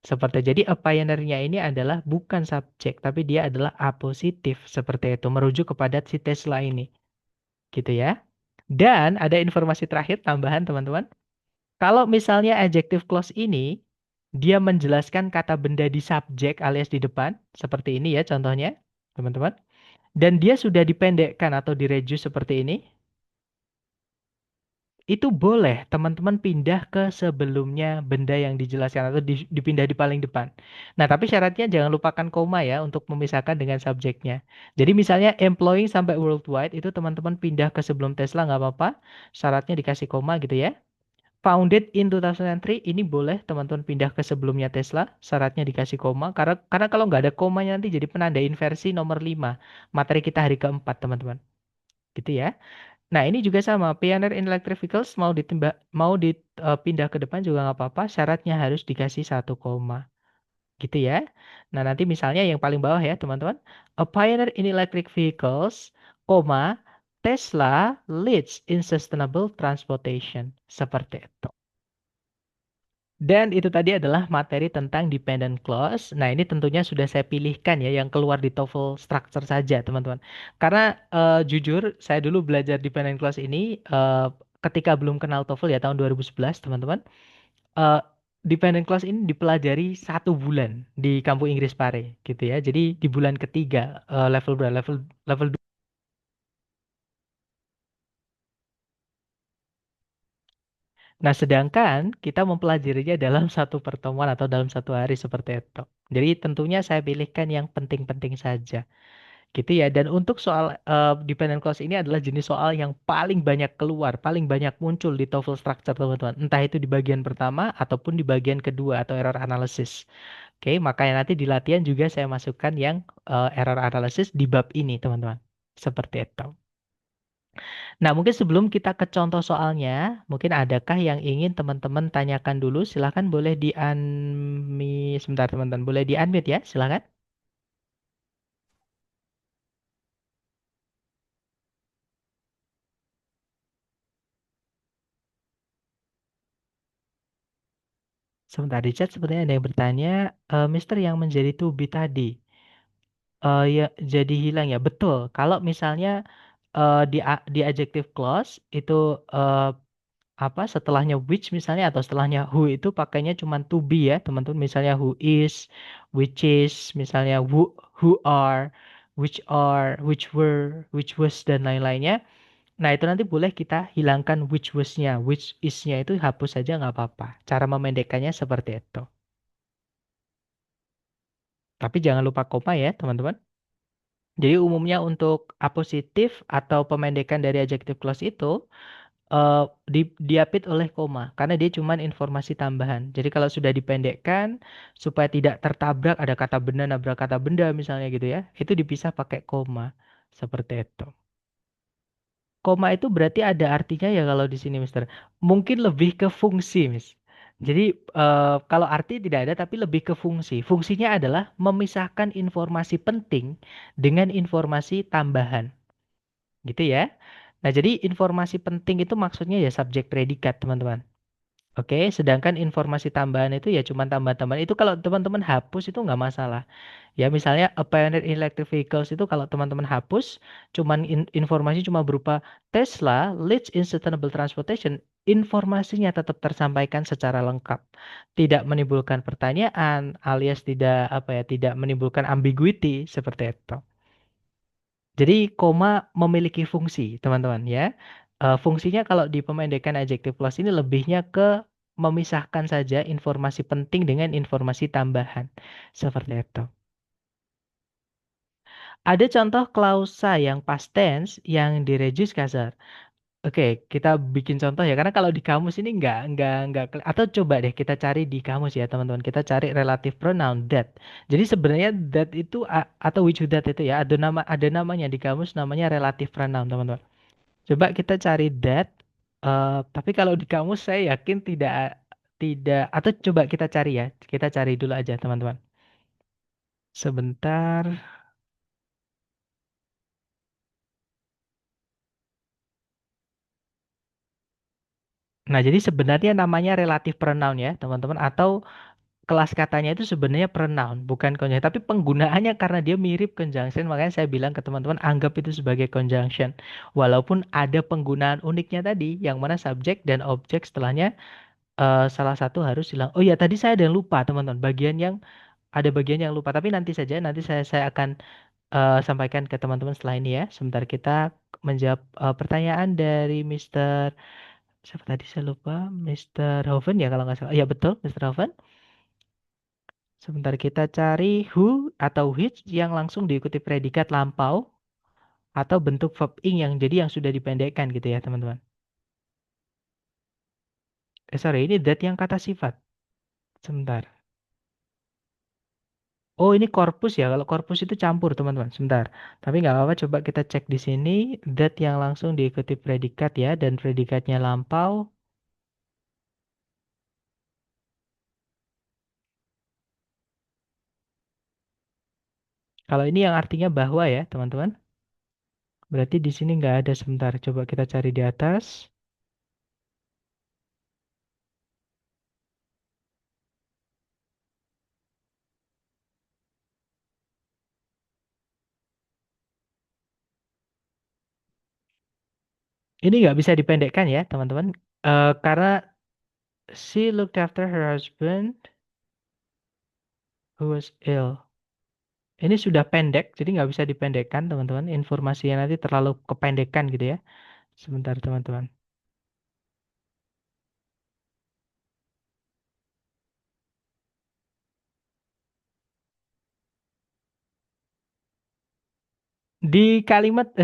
Seperti jadi a pioneer-nya ini adalah bukan subjek, tapi dia adalah apositif. Seperti itu, merujuk kepada si Tesla ini. Gitu ya. Dan ada informasi terakhir tambahan teman-teman. Kalau misalnya adjective clause ini dia menjelaskan kata benda di subjek alias di depan, seperti ini ya contohnya, teman-teman. Dan dia sudah dipendekkan atau direduce seperti ini, itu boleh teman-teman pindah ke sebelumnya benda yang dijelaskan atau dipindah di paling depan. Nah, tapi syaratnya jangan lupakan koma ya untuk memisahkan dengan subjeknya. Jadi misalnya employing sampai worldwide itu teman-teman pindah ke sebelum Tesla nggak apa-apa. Syaratnya dikasih koma gitu ya. Founded in 2003 ini boleh teman-teman pindah ke sebelumnya Tesla. Syaratnya dikasih koma. Karena kalau nggak ada komanya nanti jadi penanda inversi nomor 5. Materi kita hari keempat teman-teman. Gitu ya. Nah, ini juga sama. Pioneer in electric vehicles mau dipindah ke depan juga nggak apa-apa. Syaratnya harus dikasih satu koma. Gitu ya. Nah, nanti misalnya yang paling bawah ya, teman-teman. A pioneer in electric vehicles, koma, Tesla leads in sustainable transportation. Seperti itu. Dan itu tadi adalah materi tentang dependent clause. Nah, ini tentunya sudah saya pilihkan ya yang keluar di TOEFL structure saja, teman-teman. Karena jujur, saya dulu belajar dependent clause ini ketika belum kenal TOEFL ya tahun 2011, teman-teman. eh Dependent clause ini dipelajari 1 bulan di kampus Inggris Pare, gitu ya. Jadi di bulan ketiga level berapa? Level level Nah, sedangkan kita mempelajarinya dalam satu pertemuan atau dalam 1 hari seperti itu. Jadi tentunya saya pilihkan yang penting-penting saja. Gitu ya. Dan untuk soal dependent clause ini adalah jenis soal yang paling banyak keluar, paling banyak muncul di TOEFL structure, teman-teman. Entah itu di bagian pertama ataupun di bagian kedua atau error analysis. Oke, makanya nanti di latihan juga saya masukkan yang error analysis di bab ini, teman-teman. Seperti itu. Nah, mungkin sebelum kita ke contoh soalnya, mungkin adakah yang ingin teman-teman tanyakan dulu? Silahkan boleh di-unmute. Sebentar, teman-teman. Boleh di-unmute ya? Silahkan. Sebentar, di chat sepertinya ada yang bertanya, Mister yang menjadi to be tadi, ya jadi hilang ya? Betul. Kalau misalnya di adjective clause itu eh, apa setelahnya which misalnya atau setelahnya who itu pakainya cuma to be ya teman-teman, misalnya who is, which is, misalnya who are, which were, which was, dan lain-lainnya. Nah, itu nanti boleh kita hilangkan which was-nya, which is-nya itu hapus saja nggak apa-apa. Cara memendekkannya seperti itu. Tapi jangan lupa koma ya teman-teman. Jadi umumnya untuk apositif atau pemendekan dari adjective clause itu eh, diapit oleh koma karena dia cuma informasi tambahan. Jadi kalau sudah dipendekkan supaya tidak tertabrak ada kata benda nabrak kata benda misalnya gitu ya, itu dipisah pakai koma seperti itu. Koma itu berarti ada artinya ya kalau di sini, Mister. Mungkin lebih ke fungsi, Mis. Jadi kalau arti tidak ada tapi lebih ke fungsi. Fungsinya adalah memisahkan informasi penting dengan informasi tambahan, gitu ya. Nah, jadi informasi penting itu maksudnya ya subjek predikat, teman-teman. Oke, sedangkan informasi tambahan itu ya cuma tambahan-tambahan. Itu kalau teman-teman hapus itu nggak masalah. Ya, misalnya a pioneer in electric vehicles itu kalau teman-teman hapus, cuman informasi cuma berupa Tesla leads in sustainable transportation, informasinya tetap tersampaikan secara lengkap. Tidak menimbulkan pertanyaan alias tidak apa ya, tidak menimbulkan ambiguity seperti itu. Jadi koma memiliki fungsi, teman-teman ya. Fungsinya kalau di pemendekan adjective clause ini lebihnya ke memisahkan saja informasi penting dengan informasi tambahan. Seperti itu. Ada contoh klausa yang past tense yang direduce kasar. Oke, kita bikin contoh ya. Karena kalau di kamus ini atau coba deh kita cari di kamus ya teman-teman. Kita cari relative pronoun that. Jadi sebenarnya that itu atau which that itu ya ada namanya di kamus namanya relative pronoun teman-teman. Coba kita cari that. Tapi kalau di kamus saya yakin tidak atau coba kita cari ya. Kita cari dulu aja teman-teman. Sebentar. Nah, jadi sebenarnya namanya relative pronoun ya, teman-teman, atau kelas katanya itu sebenarnya pronoun, bukan conjunction. Tapi penggunaannya karena dia mirip conjunction, makanya saya bilang ke teman-teman anggap itu sebagai conjunction. Walaupun ada penggunaan uniknya tadi, yang mana subjek dan objek setelahnya salah satu harus hilang. Oh ya, tadi saya ada yang lupa, teman-teman. Ada bagian yang lupa, tapi nanti saja, nanti saya akan sampaikan ke teman-teman setelah ini ya. Sebentar kita menjawab pertanyaan dari Mister siapa tadi saya lupa, Mister Hoven ya kalau nggak salah. Ya betul, Mister Hoven. Sebentar kita cari who atau which yang langsung diikuti predikat lampau atau bentuk verb ing yang jadi yang sudah dipendekkan gitu ya teman-teman. Sorry, ini that yang kata sifat. Sebentar. Oh, ini korpus ya. Kalau korpus itu campur, teman-teman. Sebentar. Tapi nggak apa-apa. Coba kita cek di sini. That yang langsung diikuti predikat ya. Dan predikatnya lampau. Kalau ini yang artinya bahwa ya, teman-teman. Berarti di sini nggak ada sebentar. Coba kita cari di atas. Ini nggak bisa dipendekkan ya, teman-teman. Karena she looked after her husband who was ill. Ini sudah pendek, jadi nggak bisa dipendekkan, teman-teman. Informasinya nanti terlalu kependekan gitu ya. Sebentar, teman-teman.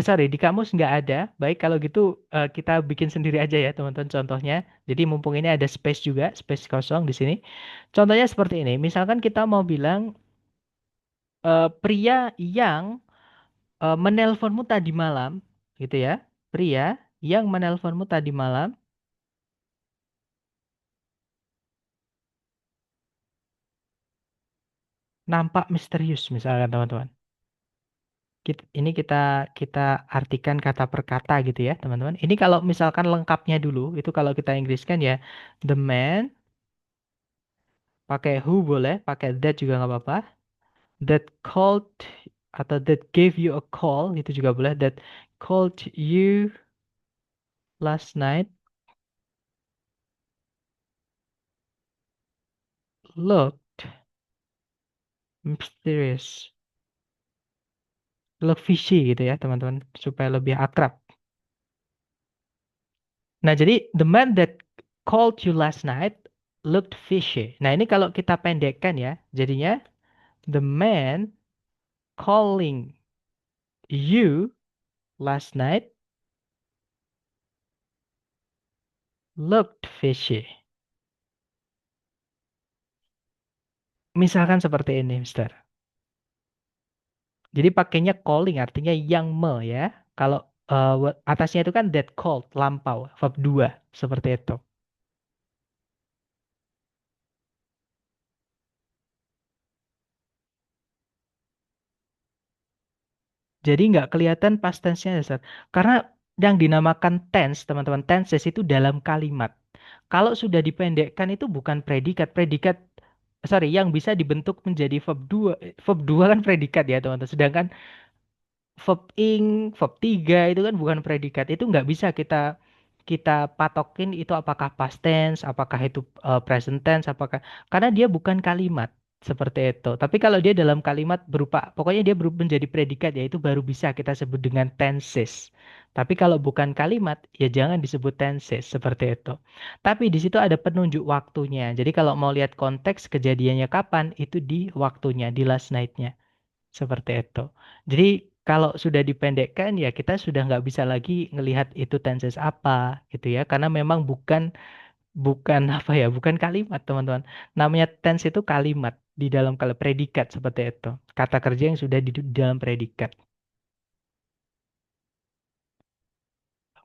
Sorry, di kamus nggak ada. Baik, kalau gitu kita bikin sendiri aja ya, teman-teman. Contohnya, jadi mumpung ini ada space juga, space kosong di sini. Contohnya seperti ini. Misalkan kita mau bilang pria yang menelponmu tadi malam, gitu ya. Pria yang menelponmu tadi malam nampak misterius, misalkan teman-teman. Ini kita artikan kata per kata gitu ya, teman-teman. Ini kalau misalkan lengkapnya dulu, itu kalau kita Inggriskan ya, the man, pakai who boleh, pakai that juga nggak apa-apa. That called atau that gave you a call itu juga boleh. That called you last night looked mysterious, look fishy gitu ya, teman-teman, supaya lebih akrab. Nah, jadi the man that called you last night looked fishy. Nah, ini kalau kita pendekkan ya, jadinya the man calling you last night looked fishy. Misalkan seperti ini, Mister. Jadi pakainya calling artinya yang ya. Kalau atasnya itu kan that called, lampau, verb 2 seperti itu. Jadi nggak kelihatan past tense-nya, Ustaz. Karena yang dinamakan tense, teman-teman, tenses itu dalam kalimat. Kalau sudah dipendekkan itu bukan predikat. Sorry, yang bisa dibentuk menjadi verb 2. Verb 2 kan predikat ya, teman-teman. Sedangkan verb ing, verb 3 itu kan bukan predikat. Itu nggak bisa kita kita patokin itu apakah past tense, apakah itu present tense, apakah karena dia bukan kalimat seperti itu. Tapi kalau dia dalam kalimat berupa pokoknya dia berubah menjadi predikat ya itu baru bisa kita sebut dengan tenses. Tapi kalau bukan kalimat ya jangan disebut tenses seperti itu. Tapi di situ ada penunjuk waktunya. Jadi kalau mau lihat konteks kejadiannya kapan itu di waktunya, di last night-nya. Seperti itu. Jadi kalau sudah dipendekkan ya kita sudah nggak bisa lagi ngelihat itu tenses apa gitu ya. Karena memang bukan bukan apa ya, bukan kalimat teman-teman. Namanya tense itu kalimat di dalam kalau predikat seperti itu. Kata kerja yang sudah di dalam predikat.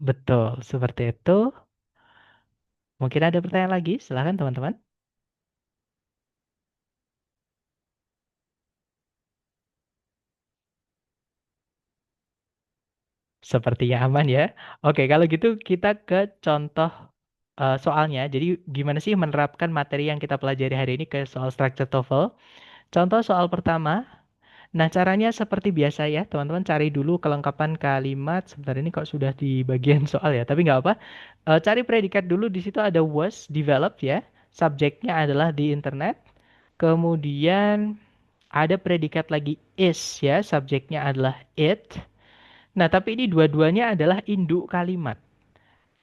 Betul, seperti itu. Mungkin ada pertanyaan lagi? Silahkan teman-teman. Sepertinya aman ya. Oke, kalau gitu kita ke contoh soalnya. Jadi gimana sih menerapkan materi yang kita pelajari hari ini ke soal structure TOEFL? Contoh soal pertama. Nah, caranya seperti biasa ya, teman-teman cari dulu kelengkapan kalimat. Sebentar ini kok sudah di bagian soal ya, tapi nggak apa. Cari predikat dulu di situ ada was developed ya. Subjeknya adalah di internet. Kemudian ada predikat lagi is ya, subjeknya adalah it. Nah, tapi ini dua-duanya adalah induk kalimat.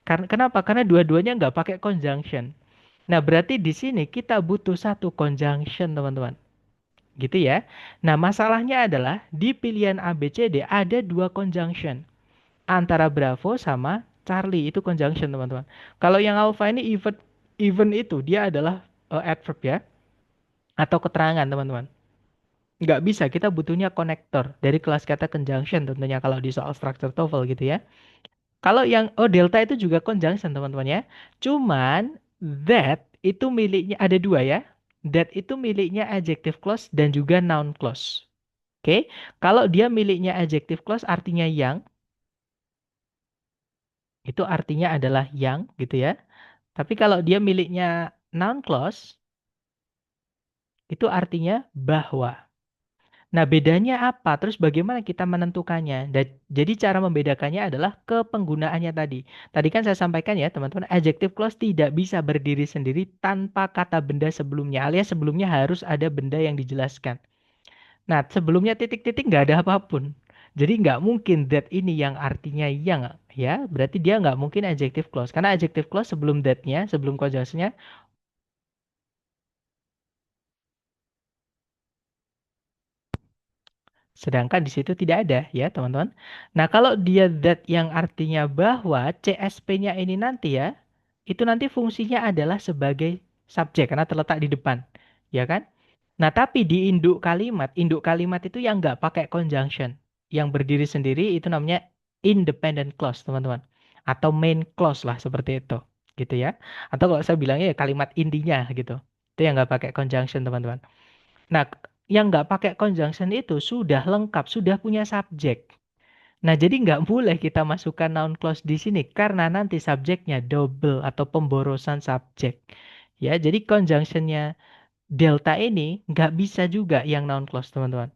Karena kenapa? Karena dua-duanya nggak pakai conjunction. Nah, berarti di sini kita butuh satu conjunction, teman-teman. Gitu ya. Nah, masalahnya adalah di pilihan A, B, C, D ada dua conjunction. Antara Bravo sama Charlie. Itu conjunction, teman-teman. Kalau yang alpha ini even itu dia adalah adverb ya. Atau keterangan, teman-teman. Nggak bisa, kita butuhnya konektor dari kelas kata conjunction tentunya kalau di soal structure TOEFL gitu ya. Kalau yang oh delta itu juga conjunction teman-teman ya. Cuman that itu miliknya ada dua ya. That itu miliknya adjective clause dan juga noun clause. Oke, kalau dia miliknya adjective clause artinya yang, itu artinya adalah yang gitu ya. Tapi kalau dia miliknya noun clause itu artinya bahwa. Nah, bedanya apa? Terus bagaimana kita menentukannya? Jadi cara membedakannya adalah kepenggunaannya tadi. Tadi kan saya sampaikan ya, teman-teman, adjective clause tidak bisa berdiri sendiri tanpa kata benda sebelumnya, alias sebelumnya harus ada benda yang dijelaskan. Nah, sebelumnya titik-titik nggak ada apapun. Jadi nggak mungkin that ini yang artinya yang, ya. Berarti dia nggak mungkin adjective clause. Karena adjective clause sebelum that-nya, sebelum conjunction. Sedangkan di situ tidak ada ya teman-teman. Nah kalau dia that yang artinya bahwa CSP-nya ini nanti ya, itu nanti fungsinya adalah sebagai subjek karena terletak di depan. Ya kan? Nah tapi di induk kalimat itu yang nggak pakai conjunction. Yang berdiri sendiri itu namanya independent clause teman-teman. Atau main clause lah seperti itu. Gitu ya. Atau kalau saya bilangnya ya kalimat intinya gitu. Itu yang nggak pakai conjunction teman-teman. Nah, yang nggak pakai conjunction itu sudah lengkap, sudah punya subjek. Nah, jadi nggak boleh kita masukkan noun clause di sini karena nanti subjeknya double atau pemborosan subjek. Ya, jadi conjunctionnya delta ini nggak bisa juga yang noun clause, teman-teman.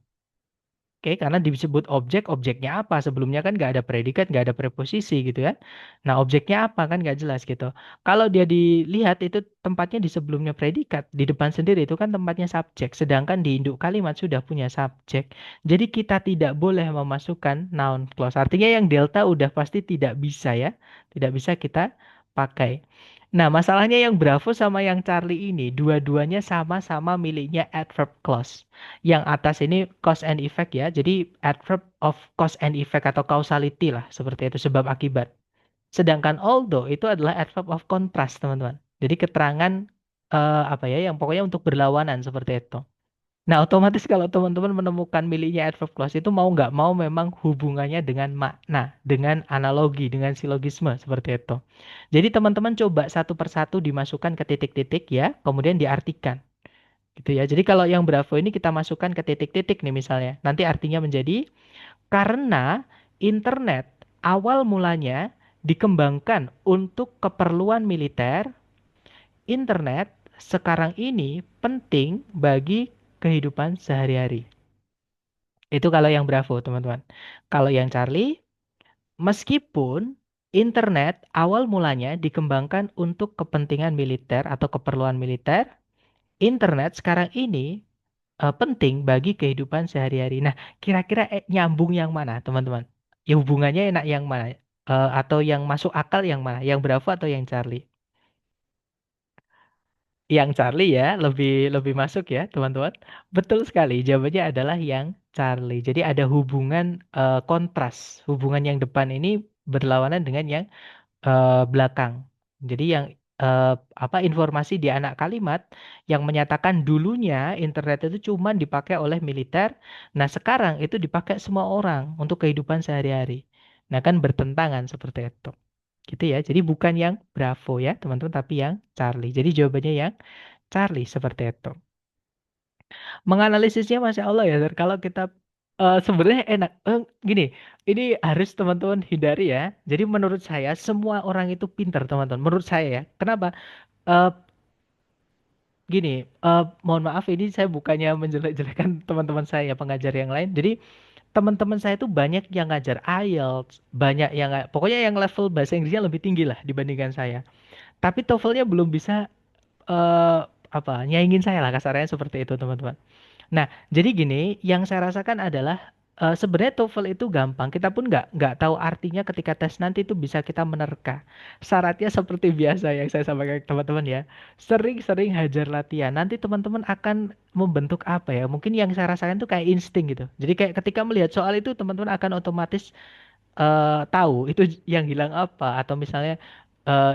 Oke, karena disebut objek, objeknya apa? Sebelumnya kan nggak ada predikat, nggak ada preposisi gitu ya. Nah, objeknya apa kan nggak jelas gitu. Kalau dia dilihat itu tempatnya di sebelumnya predikat, di depan sendiri itu kan tempatnya subjek. Sedangkan di induk kalimat sudah punya subjek. Jadi kita tidak boleh memasukkan noun clause. Artinya yang delta udah pasti tidak bisa ya. Tidak bisa kita pakai. Nah, masalahnya yang Bravo sama yang Charlie ini, dua-duanya sama-sama miliknya adverb clause. Yang atas ini cause and effect ya. Jadi adverb of cause and effect atau causality lah seperti itu sebab akibat. Sedangkan although itu adalah adverb of contrast teman-teman. Jadi keterangan apa ya yang pokoknya untuk berlawanan seperti itu. Nah otomatis kalau teman-teman menemukan miliknya adverb clause itu mau nggak mau memang hubungannya dengan makna, dengan analogi, dengan silogisme seperti itu. Jadi teman-teman coba satu persatu dimasukkan ke titik-titik ya, kemudian diartikan. Gitu ya. Jadi kalau yang Bravo ini kita masukkan ke titik-titik nih misalnya. Nanti artinya menjadi karena internet awal mulanya dikembangkan untuk keperluan militer, internet sekarang ini penting bagi kehidupan sehari-hari. Itu kalau yang Bravo, teman-teman. Kalau yang Charlie, meskipun internet awal mulanya dikembangkan untuk kepentingan militer atau keperluan militer, internet sekarang ini penting bagi kehidupan sehari-hari. Nah, kira-kira nyambung yang mana, teman-teman? Ya hubungannya enak yang mana? Atau yang masuk akal yang mana? Yang Bravo atau yang Charlie? Yang Charlie ya, lebih lebih masuk ya, teman-teman. Betul sekali. Jawabannya adalah yang Charlie. Jadi ada hubungan kontras. Hubungan yang depan ini berlawanan dengan yang belakang. Jadi yang eh, apa informasi di anak kalimat yang menyatakan dulunya internet itu cuma dipakai oleh militer, nah sekarang itu dipakai semua orang untuk kehidupan sehari-hari. Nah kan bertentangan seperti itu. Gitu ya. Jadi bukan yang Bravo ya, teman-teman, tapi yang Charlie. Jadi jawabannya yang Charlie seperti itu. Menganalisisnya Masya Allah ya, Sir. Kalau kita sebenarnya enak. Gini, ini harus teman-teman hindari ya. Jadi menurut saya semua orang itu pintar, teman-teman. Menurut saya ya. Kenapa? Eh, Gini, mohon maaf ini saya bukannya menjelek-jelekan teman-teman saya pengajar yang lain. Jadi teman-teman saya itu banyak yang ngajar IELTS, banyak yang pokoknya yang level bahasa Inggrisnya lebih tinggi lah dibandingkan saya. Tapi TOEFL-nya belum bisa eh apa nyaingin saya lah kasarnya seperti itu teman-teman. Nah, jadi gini, yang saya rasakan adalah sebenarnya TOEFL itu gampang. Kita pun nggak tahu artinya ketika tes nanti itu bisa kita menerka. Syaratnya seperti biasa yang saya sampaikan ke teman-teman ya. Sering-sering hajar latihan. Nanti teman-teman akan membentuk apa ya? Mungkin yang saya rasakan itu kayak insting gitu. Jadi kayak ketika melihat soal itu teman-teman akan otomatis tahu itu yang hilang apa atau misalnya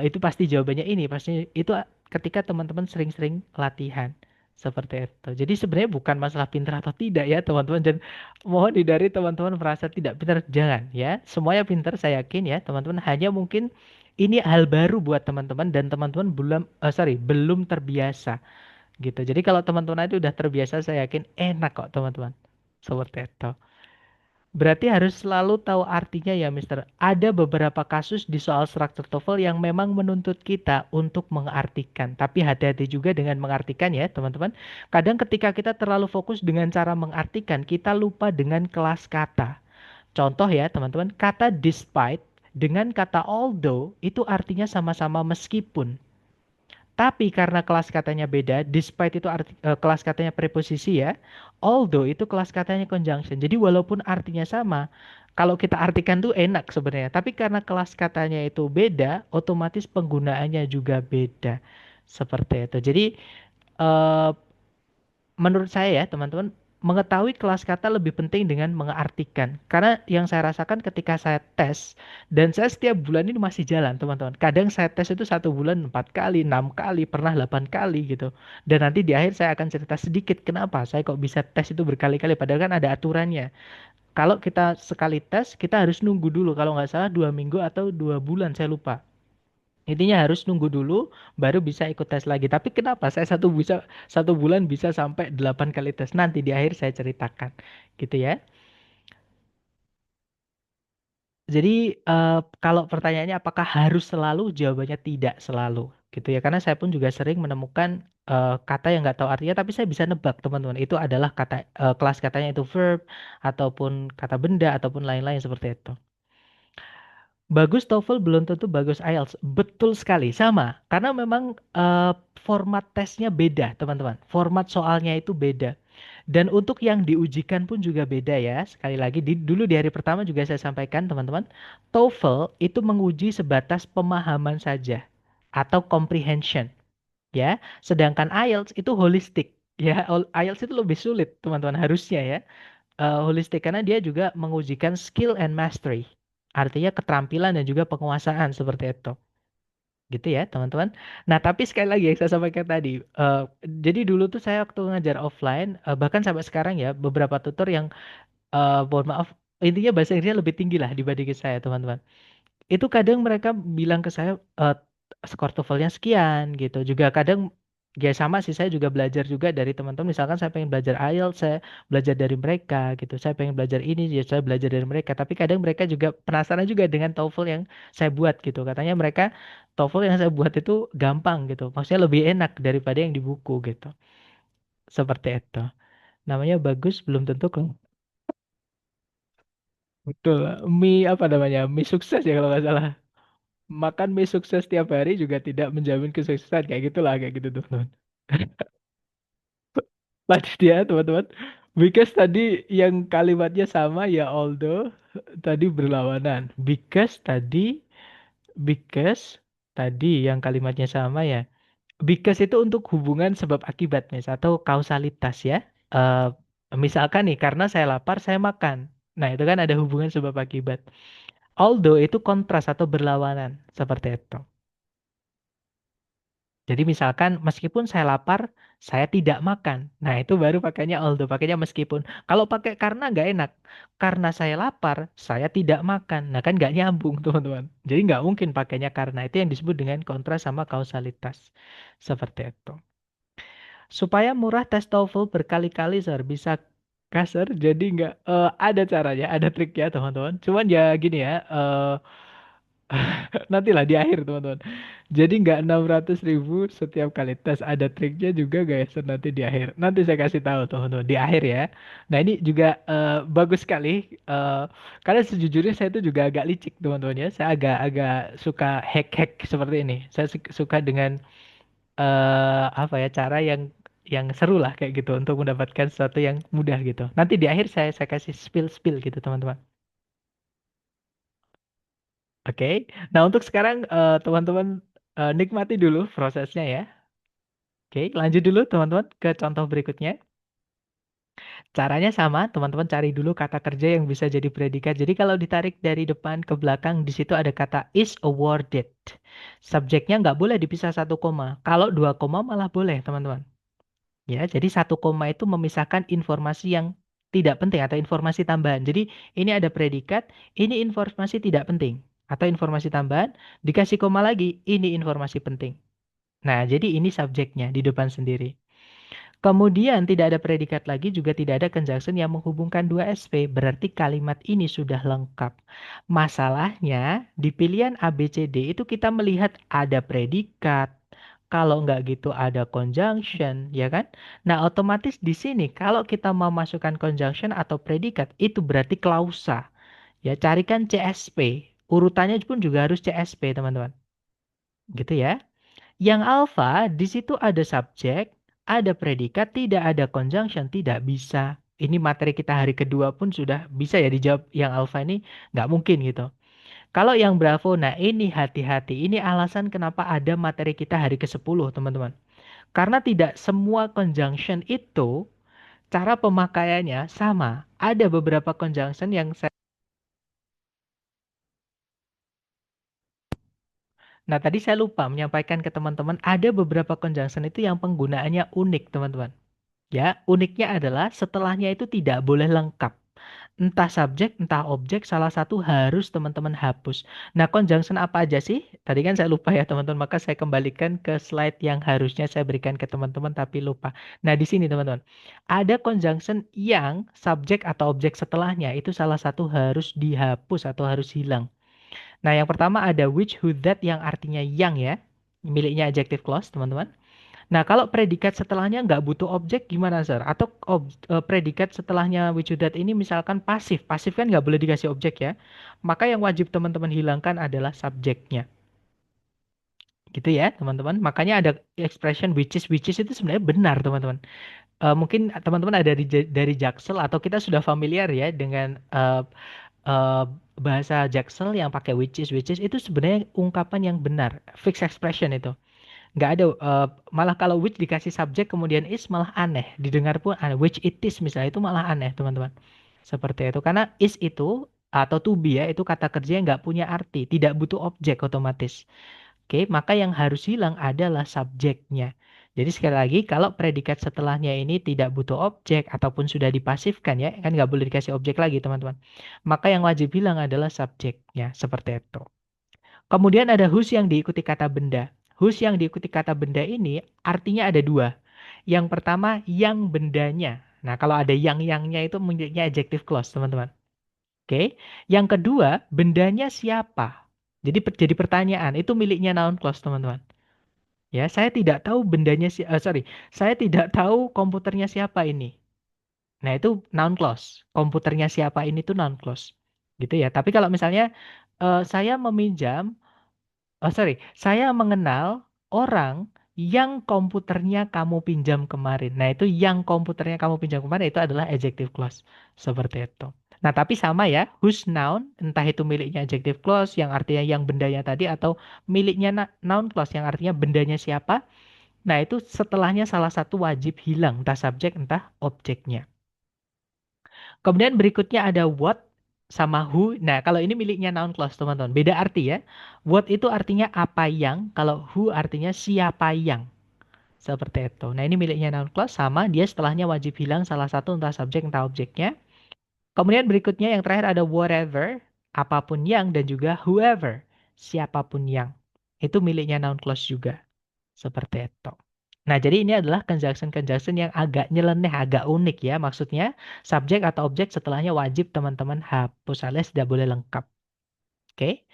itu pasti jawabannya ini, pasti itu ketika teman-teman sering-sering latihan. Seperti itu. Jadi sebenarnya bukan masalah pintar atau tidak ya teman-teman. Dan mohon hindari teman-teman merasa tidak pintar. Jangan ya. Semuanya pintar saya yakin ya teman-teman. Hanya mungkin ini hal baru buat teman-teman dan teman-teman belum terbiasa gitu. Jadi kalau teman-teman itu udah terbiasa saya yakin enak kok teman-teman. Seperti itu. Berarti harus selalu tahu artinya ya, Mister. Ada beberapa kasus di soal struktur TOEFL yang memang menuntut kita untuk mengartikan. Tapi hati-hati juga dengan mengartikan ya, teman-teman. Kadang ketika kita terlalu fokus dengan cara mengartikan, kita lupa dengan kelas kata. Contoh ya, teman-teman, kata despite dengan kata although itu artinya sama-sama meskipun. Tapi karena kelas katanya beda, despite itu kelas katanya preposisi ya, although itu kelas katanya conjunction. Jadi walaupun artinya sama, kalau kita artikan tuh enak sebenarnya. Tapi karena kelas katanya itu beda, otomatis penggunaannya juga beda. Seperti itu. Jadi eh, menurut saya ya teman-teman, mengetahui kelas kata lebih penting dengan mengartikan. Karena yang saya rasakan ketika saya tes, dan saya setiap bulan ini masih jalan teman-teman. Kadang saya tes itu 1 bulan 4 kali, 6 kali, pernah 8 kali gitu. Dan nanti di akhir saya akan cerita sedikit kenapa saya kok bisa tes itu berkali-kali. Padahal kan ada aturannya. Kalau kita sekali tes, kita harus nunggu dulu. Kalau nggak salah 2 minggu atau 2 bulan, saya lupa. Intinya harus nunggu dulu baru bisa ikut tes lagi. Tapi kenapa saya 1 bulan bisa sampai 8 kali tes? Nanti di akhir saya ceritakan, gitu ya. Jadi kalau pertanyaannya apakah harus selalu? Jawabannya tidak selalu, gitu ya. Karena saya pun juga sering menemukan kata yang nggak tahu artinya, tapi saya bisa nebak teman-teman. Itu adalah kelas katanya itu verb ataupun kata benda ataupun lain-lain seperti itu. Bagus TOEFL belum tentu bagus IELTS. Betul sekali, sama. Karena memang format tesnya beda, teman-teman. Format soalnya itu beda. Dan untuk yang diujikan pun juga beda ya. Sekali lagi, dulu di hari pertama juga saya sampaikan, teman-teman. TOEFL itu menguji sebatas pemahaman saja atau comprehension, ya. Sedangkan IELTS itu holistik. Ya, IELTS itu lebih sulit, teman-teman, harusnya ya holistik karena dia juga mengujikan skill and mastery. Artinya keterampilan dan juga penguasaan seperti itu. Gitu ya, teman-teman. Nah, tapi sekali lagi yang saya sampaikan tadi, jadi dulu tuh saya waktu ngajar offline, bahkan sampai sekarang ya, beberapa tutor yang, mohon maaf, intinya bahasa Inggrisnya lebih tinggi lah dibandingin saya, teman-teman. Itu kadang mereka bilang ke saya skor TOEFL-nya sekian gitu. Juga kadang ya sama sih saya juga belajar juga dari teman-teman. Misalkan saya pengen belajar IELTS, saya belajar dari mereka gitu. Saya pengen belajar ini, ya saya belajar dari mereka. Tapi kadang mereka juga penasaran juga dengan TOEFL yang saya buat gitu. Katanya mereka TOEFL yang saya buat itu gampang gitu. Maksudnya lebih enak daripada yang di buku gitu. Seperti itu. Namanya bagus belum tentu kok. Betul. Mie apa namanya? Mie sukses ya kalau nggak salah. Makan mie sukses tiap hari juga tidak menjamin kesuksesan kayak gitulah kayak gitu tuh teman. Lanjut ya teman-teman. Because tadi yang kalimatnya sama ya although tadi berlawanan. Because tadi yang kalimatnya sama ya. Because itu untuk hubungan sebab akibat atau kausalitas ya. Eh Misalkan nih karena saya lapar saya makan. Nah itu kan ada hubungan sebab akibat. Although itu kontras atau berlawanan seperti itu. Jadi misalkan meskipun saya lapar, saya tidak makan. Nah itu baru pakainya although, pakainya meskipun. Kalau pakai karena nggak enak. Karena saya lapar, saya tidak makan. Nah kan nggak nyambung teman-teman. Jadi nggak mungkin pakainya karena. Itu yang disebut dengan kontras sama kausalitas. Seperti itu. Supaya murah tes TOEFL berkali-kali, Sir. Bisa kasar, jadi nggak ada caranya, ada triknya teman-teman. Cuman ya gini ya, nantilah di akhir teman-teman. Jadi nggak 600.000 setiap kali tes. Ada triknya juga guys nanti di akhir. Nanti saya kasih tahu teman-teman di akhir ya. Nah ini juga bagus sekali. Karena sejujurnya saya itu juga agak licik teman-teman ya. Saya agak-agak suka hack-hack seperti ini. Saya suka dengan apa ya cara yang seru lah kayak gitu untuk mendapatkan sesuatu yang mudah gitu. Nanti di akhir saya kasih spill-spill gitu teman-teman. Oke. Nah, untuk sekarang teman-teman nikmati dulu prosesnya ya. Oke, lanjut dulu teman-teman ke contoh berikutnya. Caranya sama, teman-teman cari dulu kata kerja yang bisa jadi predikat. Jadi kalau ditarik dari depan ke belakang, di situ ada kata is awarded. Subjeknya nggak boleh dipisah 1 koma. Kalau 2 koma malah boleh, teman-teman. Ya, jadi satu koma itu memisahkan informasi yang tidak penting atau informasi tambahan. Jadi ini ada predikat, ini informasi tidak penting atau informasi tambahan, dikasih koma lagi, ini informasi penting. Nah, jadi ini subjeknya di depan sendiri. Kemudian tidak ada predikat lagi, juga tidak ada conjunction yang menghubungkan dua SP. Berarti kalimat ini sudah lengkap. Masalahnya di pilihan A, B, C, D itu kita melihat ada predikat. Kalau nggak gitu ada conjunction, ya kan? Nah, otomatis di sini kalau kita mau masukkan conjunction atau predikat, itu berarti klausa. Ya, carikan CSP. Urutannya pun juga harus CSP, teman-teman. Gitu ya. Yang alfa, di situ ada subjek, ada predikat, tidak ada conjunction, tidak bisa. Ini materi kita hari kedua pun sudah bisa ya dijawab yang alfa ini nggak mungkin gitu. Kalau yang bravo, nah ini hati-hati. Ini alasan kenapa ada materi kita hari ke-10, teman-teman. Karena tidak semua conjunction itu cara pemakaiannya sama. Ada beberapa conjunction yang Nah, tadi saya lupa menyampaikan ke teman-teman, ada beberapa conjunction itu yang penggunaannya unik, teman-teman. Ya, uniknya adalah setelahnya itu tidak boleh lengkap. Entah subjek, entah objek, salah satu harus teman-teman hapus. Nah, conjunction apa aja sih? Tadi kan saya lupa ya, teman-teman. Maka saya kembalikan ke slide yang harusnya saya berikan ke teman-teman, tapi lupa. Nah, di sini, teman-teman. Ada conjunction yang subjek atau objek setelahnya itu salah satu harus dihapus atau harus hilang. Nah, yang pertama ada which, who, that yang artinya yang ya. Miliknya adjective clause, teman-teman. Nah, kalau predikat setelahnya nggak butuh objek gimana, Sir? Atau predikat setelahnya which, who, that ini misalkan pasif. Pasif kan nggak boleh dikasih objek ya. Maka yang wajib teman-teman hilangkan adalah subjeknya. Gitu ya, teman-teman. Makanya ada expression which is itu sebenarnya benar, teman-teman. Mungkin teman-teman ada dari Jaksel atau kita sudah familiar ya dengan eh, bahasa Jaksel yang pakai which is itu sebenarnya ungkapan yang benar, fixed expression itu. Nggak ada, malah kalau which dikasih subjek kemudian is malah aneh, didengar pun aneh. Which it is misalnya itu malah aneh, teman-teman. Seperti itu, karena is itu atau to be ya, itu kata kerja yang nggak punya arti, tidak butuh objek otomatis. Oke, maka yang harus hilang adalah subjeknya. Jadi sekali lagi, kalau predikat setelahnya ini tidak butuh objek ataupun sudah dipasifkan ya, kan nggak boleh dikasih objek lagi teman-teman. Maka yang wajib hilang adalah subjeknya, seperti itu. Kemudian ada whose yang diikuti kata benda. Whose yang diikuti kata benda ini artinya ada dua. Yang pertama, yang bendanya. Nah, kalau ada yang-yangnya itu miliknya adjective clause, teman-teman. Oke. Yang kedua, bendanya siapa? Jadi pertanyaan, itu miliknya noun clause, teman-teman. Ya, saya tidak tahu bendanya sorry, saya tidak tahu komputernya siapa ini. Nah, itu noun clause. Komputernya siapa ini tuh noun clause. Gitu ya. Tapi kalau misalnya saya meminjam sorry, saya mengenal orang yang komputernya kamu pinjam kemarin. Nah, itu yang komputernya kamu pinjam kemarin itu adalah adjective clause. Seperti itu. Nah, tapi sama ya, whose noun, entah itu miliknya adjective clause yang artinya yang bendanya tadi atau miliknya noun clause yang artinya bendanya siapa. Nah, itu setelahnya salah satu wajib hilang, entah subjek, entah objeknya. Kemudian berikutnya ada what sama who. Nah, kalau ini miliknya noun clause, teman-teman. Beda arti ya. What itu artinya apa yang, kalau who artinya siapa yang. Seperti itu. Nah, ini miliknya noun clause sama, dia setelahnya wajib hilang salah satu entah subjek, entah objeknya. Kemudian berikutnya yang terakhir ada whatever, apapun yang, dan juga whoever, siapapun yang. Itu miliknya noun clause juga. Seperti itu. Nah, jadi ini adalah conjunction-conjunction yang agak nyeleneh, agak unik ya. Maksudnya, subjek atau objek setelahnya wajib teman-teman hapus alias tidak boleh lengkap. Oke?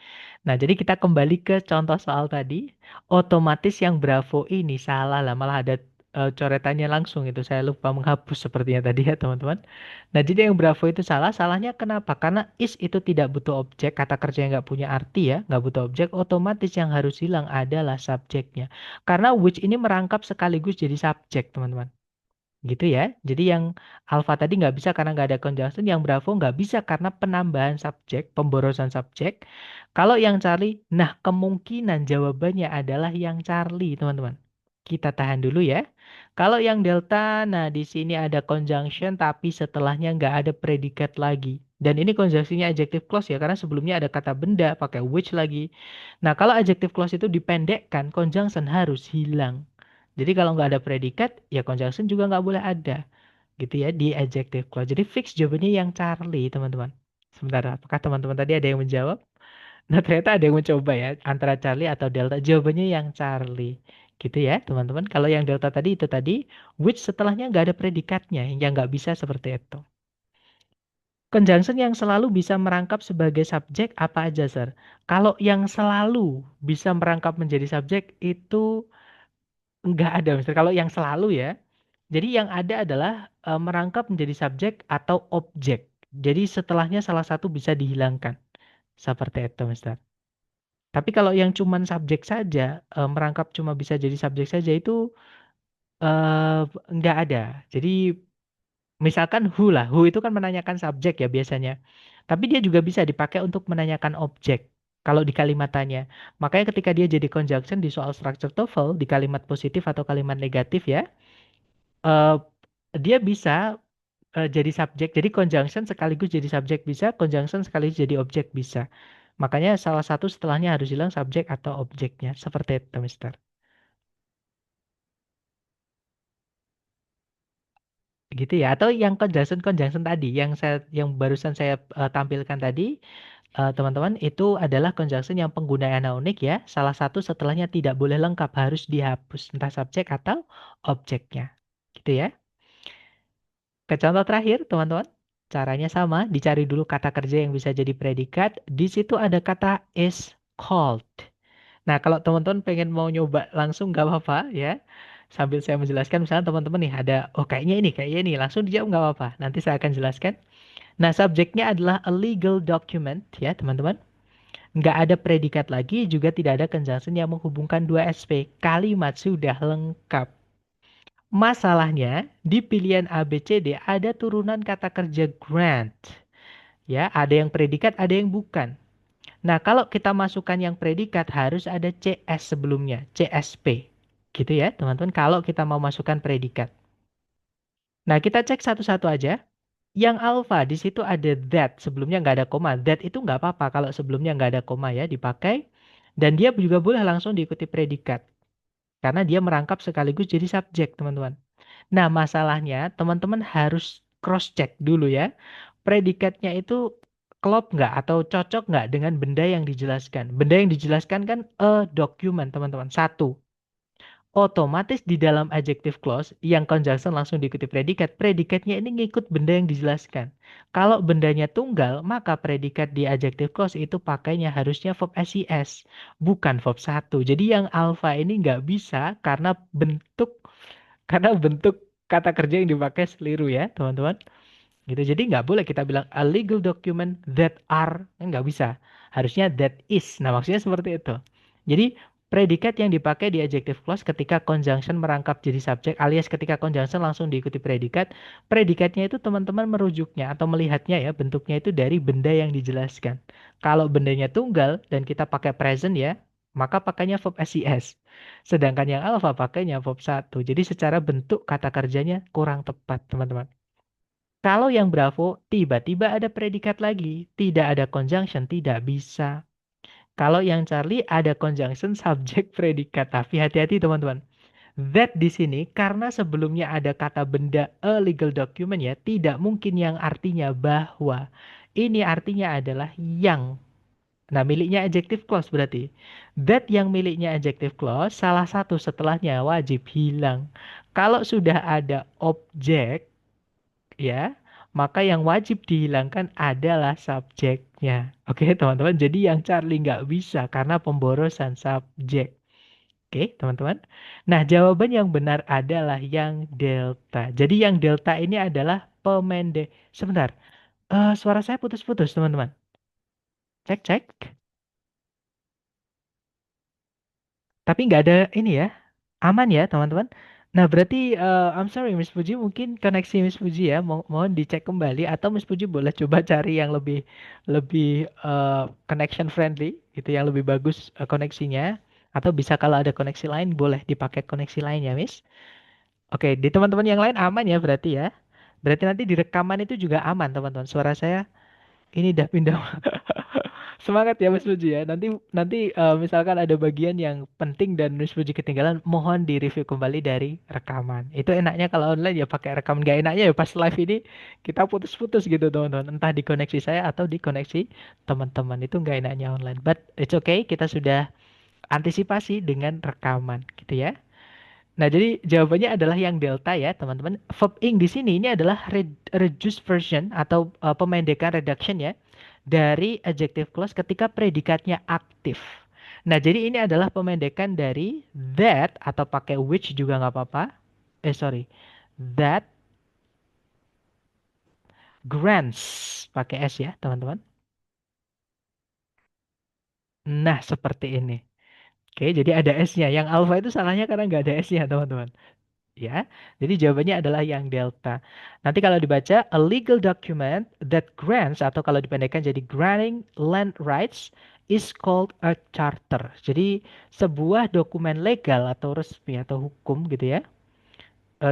Nah, jadi kita kembali ke contoh soal tadi. Otomatis yang Bravo ini salah lah, malah ada coretannya langsung itu. Saya lupa menghapus sepertinya tadi ya, teman-teman. Nah, jadi yang Bravo itu salah. Salahnya kenapa? Karena is itu tidak butuh objek, kata kerja yang nggak punya arti ya, nggak butuh objek. Otomatis yang harus hilang adalah subjeknya. Karena which ini merangkap sekaligus jadi subjek, teman-teman. Gitu ya. Jadi yang alpha tadi nggak bisa karena nggak ada conjunction, yang bravo nggak bisa karena penambahan subjek, pemborosan subjek. Kalau yang Charlie, nah kemungkinan jawabannya adalah yang Charlie, teman-teman. Kita tahan dulu ya. Kalau yang delta, nah di sini ada conjunction tapi setelahnya nggak ada predikat lagi. Dan ini conjunctionnya adjective clause ya, karena sebelumnya ada kata benda pakai which lagi. Nah kalau adjective clause itu dipendekkan, conjunction harus hilang. Jadi kalau nggak ada predikat, ya conjunction juga nggak boleh ada. Gitu ya di adjective clause. Jadi fix jawabannya yang Charlie, teman-teman. Sebentar, apakah teman-teman tadi ada yang menjawab? Nah, ternyata ada yang mencoba ya, antara Charlie atau Delta. Jawabannya yang Charlie. Gitu ya, teman-teman. Kalau yang Delta tadi itu tadi, which setelahnya nggak ada predikatnya, yang nggak bisa seperti itu. Conjunction yang selalu bisa merangkap sebagai subjek apa aja, Sir? Kalau yang selalu bisa merangkap menjadi subjek itu nggak ada, Mister. Kalau yang selalu ya, jadi yang ada adalah merangkap menjadi subjek atau objek. Jadi setelahnya salah satu bisa dihilangkan. Seperti itu, Mister. Tapi kalau yang cuman subjek saja, merangkap cuma bisa jadi subjek saja itu eh, nggak ada. Jadi misalkan who lah, who itu kan menanyakan subjek ya biasanya. Tapi dia juga bisa dipakai untuk menanyakan objek. Kalau di kalimat tanya. Makanya ketika dia jadi conjunction di soal structure TOEFL, di kalimat positif atau kalimat negatif ya, eh, dia bisa jadi subjek. Jadi conjunction sekaligus jadi subjek bisa, conjunction sekaligus jadi objek bisa. Makanya salah satu setelahnya harus hilang subjek atau objeknya. Seperti itu, Mister. Gitu ya. Atau yang conjunction tadi, yang barusan saya tampilkan tadi, teman-teman, itu adalah conjunction yang penggunaan anonik ya. Salah satu setelahnya tidak boleh lengkap, harus dihapus entah subjek atau objeknya. Gitu ya. Ke contoh terakhir, teman-teman. Caranya sama, dicari dulu kata kerja yang bisa jadi predikat. Di situ ada kata is called. Nah, kalau teman-teman pengen mau nyoba langsung nggak apa-apa ya. Sambil saya menjelaskan, misalnya teman-teman nih ada, oh kayaknya ini, langsung dijawab nggak apa-apa. Nanti saya akan jelaskan. Nah, subjeknya adalah a legal document ya, teman-teman. Nggak ada predikat lagi, juga tidak ada conjunction yang menghubungkan dua SP. Kalimat sudah lengkap. Masalahnya, di pilihan A, B, C, D ada turunan kata kerja grant. Ya, ada yang predikat, ada yang bukan. Nah, kalau kita masukkan yang predikat harus ada CS sebelumnya, CSP. Gitu ya, teman-teman. Kalau kita mau masukkan predikat. Nah, kita cek satu-satu aja. Yang alpha di situ ada that, sebelumnya nggak ada koma. That itu nggak apa-apa kalau sebelumnya nggak ada koma ya, dipakai. Dan dia juga boleh langsung diikuti predikat. Karena dia merangkap sekaligus jadi subjek, teman-teman. Nah, masalahnya teman-teman harus cross-check dulu ya. Predikatnya itu klop nggak atau cocok nggak dengan benda yang dijelaskan. Benda yang dijelaskan kan a document, teman-teman. Satu. Otomatis di dalam adjective clause yang conjunction langsung diikuti predikat, predikatnya ini ngikut benda yang dijelaskan. Kalau bendanya tunggal, maka predikat di adjective clause itu pakainya harusnya verb SES, bukan verb satu. Jadi yang alpha ini nggak bisa karena bentuk kata kerja yang dipakai seliru ya, teman-teman. Gitu. Jadi nggak boleh kita bilang a legal document that are, nggak bisa. Harusnya that is. Nah, maksudnya seperti itu. Jadi predikat yang dipakai di adjective clause ketika conjunction merangkap jadi subjek alias ketika conjunction langsung diikuti predikat, predikatnya itu teman-teman merujuknya atau melihatnya ya bentuknya itu dari benda yang dijelaskan. Kalau bendanya tunggal dan kita pakai present ya, maka pakainya verb SES. Sedangkan yang alpha pakainya verb satu. Jadi secara bentuk kata kerjanya kurang tepat, teman-teman. Kalau yang Bravo, tiba-tiba ada predikat lagi. Tidak ada conjunction, tidak bisa. Kalau yang Charlie ada conjunction subjek predikat. Tapi hati-hati teman-teman. That di sini karena sebelumnya ada kata benda a legal document ya, tidak mungkin yang artinya bahwa. Ini artinya adalah yang. Nah, miliknya adjective clause berarti. That yang miliknya adjective clause, salah satu setelahnya wajib hilang. Kalau sudah ada objek, ya, maka yang wajib dihilangkan adalah subjeknya. Oke, teman-teman. Jadi yang Charlie nggak bisa karena pemborosan subjek. Oke, teman-teman. Nah, jawaban yang benar adalah yang delta. Jadi yang delta ini adalah pemendek. Sebentar, suara saya putus-putus, teman-teman. Cek, cek. Tapi nggak ada ini ya. Aman ya, teman-teman. Nah, berarti I'm sorry Miss Puji, mungkin koneksi Miss Puji ya, mohon dicek kembali atau Miss Puji boleh coba cari yang lebih lebih connection friendly gitu, yang lebih bagus koneksinya atau bisa kalau ada koneksi lain boleh dipakai koneksi lain ya, Miss. Oke, di teman-teman yang lain aman ya berarti ya. Berarti nanti di rekaman itu juga aman, teman-teman. Suara saya ini udah pindah Semangat ya Mas Puji ya. Nanti nanti misalkan ada bagian yang penting dan Mas Puji ketinggalan, mohon di-review kembali dari rekaman. Itu enaknya kalau online ya pakai rekaman. Nggak enaknya ya pas live ini kita putus-putus gitu teman-teman. Entah di koneksi saya atau di koneksi teman-teman. Itu nggak enaknya online. But it's okay, kita sudah antisipasi dengan rekaman gitu ya. Nah, jadi jawabannya adalah yang delta ya, teman-teman. Verb ing di sini ini adalah reduced version atau pemendekan reduction ya dari adjective clause ketika predikatnya aktif. Nah, jadi ini adalah pemendekan dari that atau pakai which juga nggak apa-apa. Sorry. That grants pakai S ya, teman-teman. Nah, seperti ini. Oke, jadi ada S-nya. Yang alpha itu salahnya karena nggak ada S-nya, teman-teman. Ya, jadi jawabannya adalah yang delta. Nanti kalau dibaca a legal document that grants atau kalau dipendekkan jadi granting land rights is called a charter. Jadi sebuah dokumen legal atau resmi atau hukum gitu ya,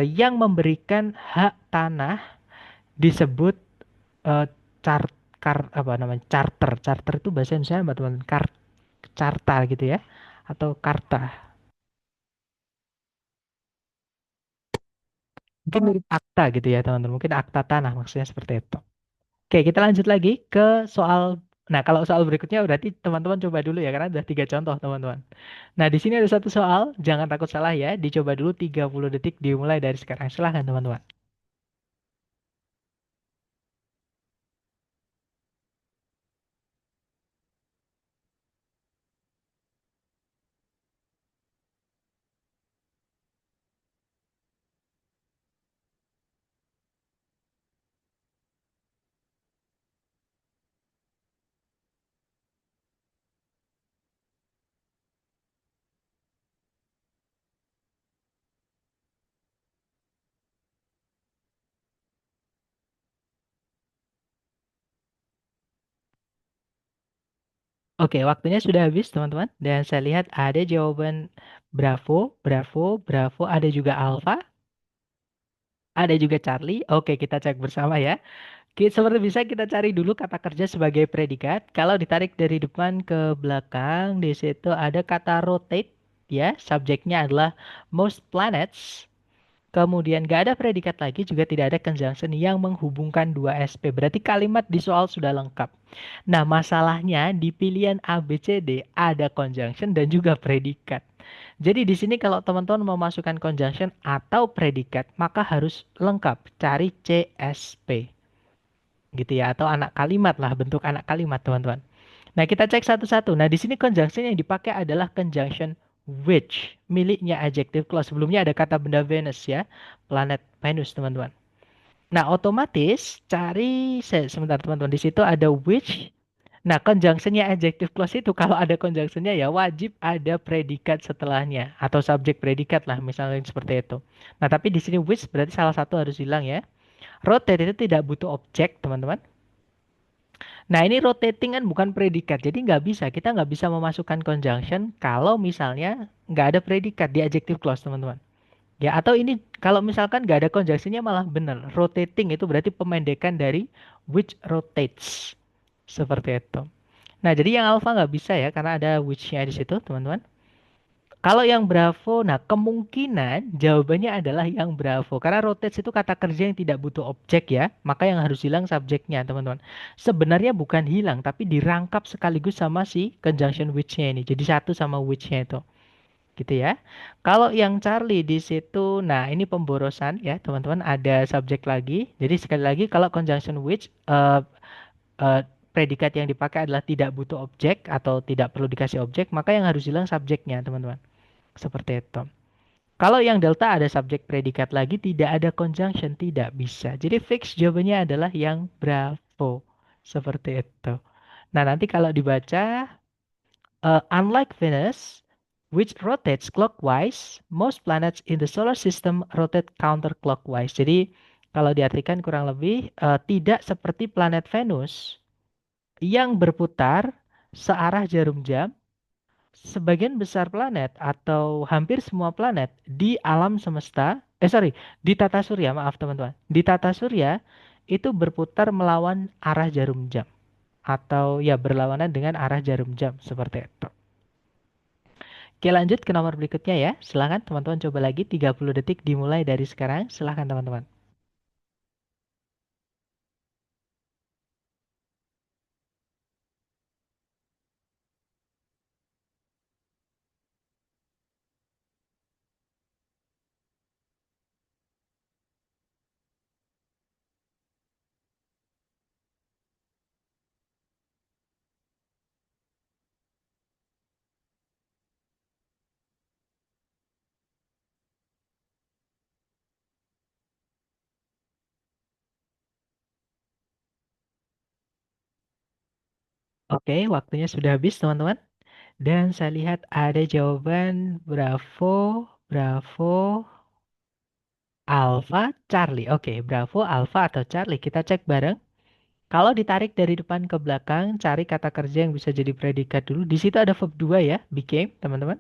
yang memberikan hak tanah disebut eh, char, apa namanya charter. Charter itu bahasa Indonesia apa teman? Carta gitu ya, atau karta. Mungkin mirip akta gitu ya teman-teman. Mungkin akta tanah maksudnya seperti itu. Oke, kita lanjut lagi ke soal. Nah, kalau soal berikutnya berarti teman-teman coba dulu ya, karena ada tiga contoh teman-teman. Nah, di sini ada satu soal, jangan takut salah ya. Dicoba dulu 30 detik dimulai dari sekarang. Silahkan teman-teman. Oke, waktunya sudah habis teman-teman. Dan saya lihat ada jawaban Bravo, Bravo, Bravo, ada juga Alpha, ada juga Charlie. Oke, kita cek bersama ya. Seperti bisa kita cari dulu kata kerja sebagai predikat. Kalau ditarik dari depan ke belakang, di situ ada kata rotate, ya. Subjeknya adalah most planets. Kemudian gak ada predikat lagi, juga tidak ada conjunction yang menghubungkan dua SP. Berarti kalimat di soal sudah lengkap. Nah, masalahnya di pilihan A, B, C, D ada conjunction dan juga predikat. Jadi di sini kalau teman-teman mau masukkan conjunction atau predikat, maka harus lengkap. Cari CSP gitu ya, atau anak kalimat lah, bentuk anak kalimat teman-teman. Nah, kita cek satu-satu. Nah, di sini conjunction yang dipakai adalah conjunction which, miliknya adjective clause. Sebelumnya ada kata benda Venus ya, planet Venus teman-teman. Nah, otomatis cari sebentar teman-teman, di situ ada which. Nah, conjunctionnya adjective clause itu kalau ada conjunctionnya ya wajib ada predikat setelahnya atau subjek predikat lah misalnya seperti itu. Nah, tapi di sini which berarti salah satu harus hilang ya. Rotate itu tidak butuh objek teman-teman. Nah, ini rotating kan bukan predikat, jadi nggak bisa. Kita nggak bisa memasukkan conjunction kalau misalnya nggak ada predikat di adjective clause, teman-teman. Ya, atau ini kalau misalkan nggak ada conjunctionnya malah benar. Rotating itu berarti pemendekan dari which rotates. Seperti itu. Nah, jadi yang alpha nggak bisa ya, karena ada which-nya di situ, teman-teman. Kalau yang Bravo, nah kemungkinan jawabannya adalah yang Bravo. Karena rotates itu kata kerja yang tidak butuh objek ya. Maka yang harus hilang subjeknya, teman-teman. Sebenarnya bukan hilang, tapi dirangkap sekaligus sama si conjunction which-nya ini. Jadi satu sama which-nya itu. Gitu ya. Kalau yang Charlie di situ, nah ini pemborosan ya, teman-teman. Ada subjek lagi. Jadi sekali lagi kalau conjunction which, eh, predikat yang dipakai adalah tidak butuh objek atau tidak perlu dikasih objek, maka yang harus hilang subjeknya, teman-teman. Seperti itu. Kalau yang delta ada subjek predikat lagi, tidak ada conjunction, tidak bisa. Jadi fix jawabannya adalah yang Bravo. Seperti itu. Nah, nanti kalau dibaca, unlike Venus, which rotates clockwise, most planets in the solar system rotate counterclockwise. Jadi, kalau diartikan kurang lebih, tidak seperti planet Venus yang berputar searah jarum jam. Sebagian besar planet atau hampir semua planet di alam semesta, di tata surya, maaf teman-teman. Di tata surya itu berputar melawan arah jarum jam. atau ya berlawanan dengan arah jarum jam seperti itu. Oke, lanjut ke nomor berikutnya ya. Silahkan teman-teman coba lagi 30 detik dimulai dari sekarang. Silahkan teman-teman. Oke, waktunya sudah habis teman-teman. Dan saya lihat ada jawaban Bravo, Bravo, Alpha, Charlie. Oke, Bravo, Alpha atau Charlie. Kita cek bareng. Kalau ditarik dari depan ke belakang, cari kata kerja yang bisa jadi predikat dulu. Di situ ada verb 2 ya, became, teman-teman.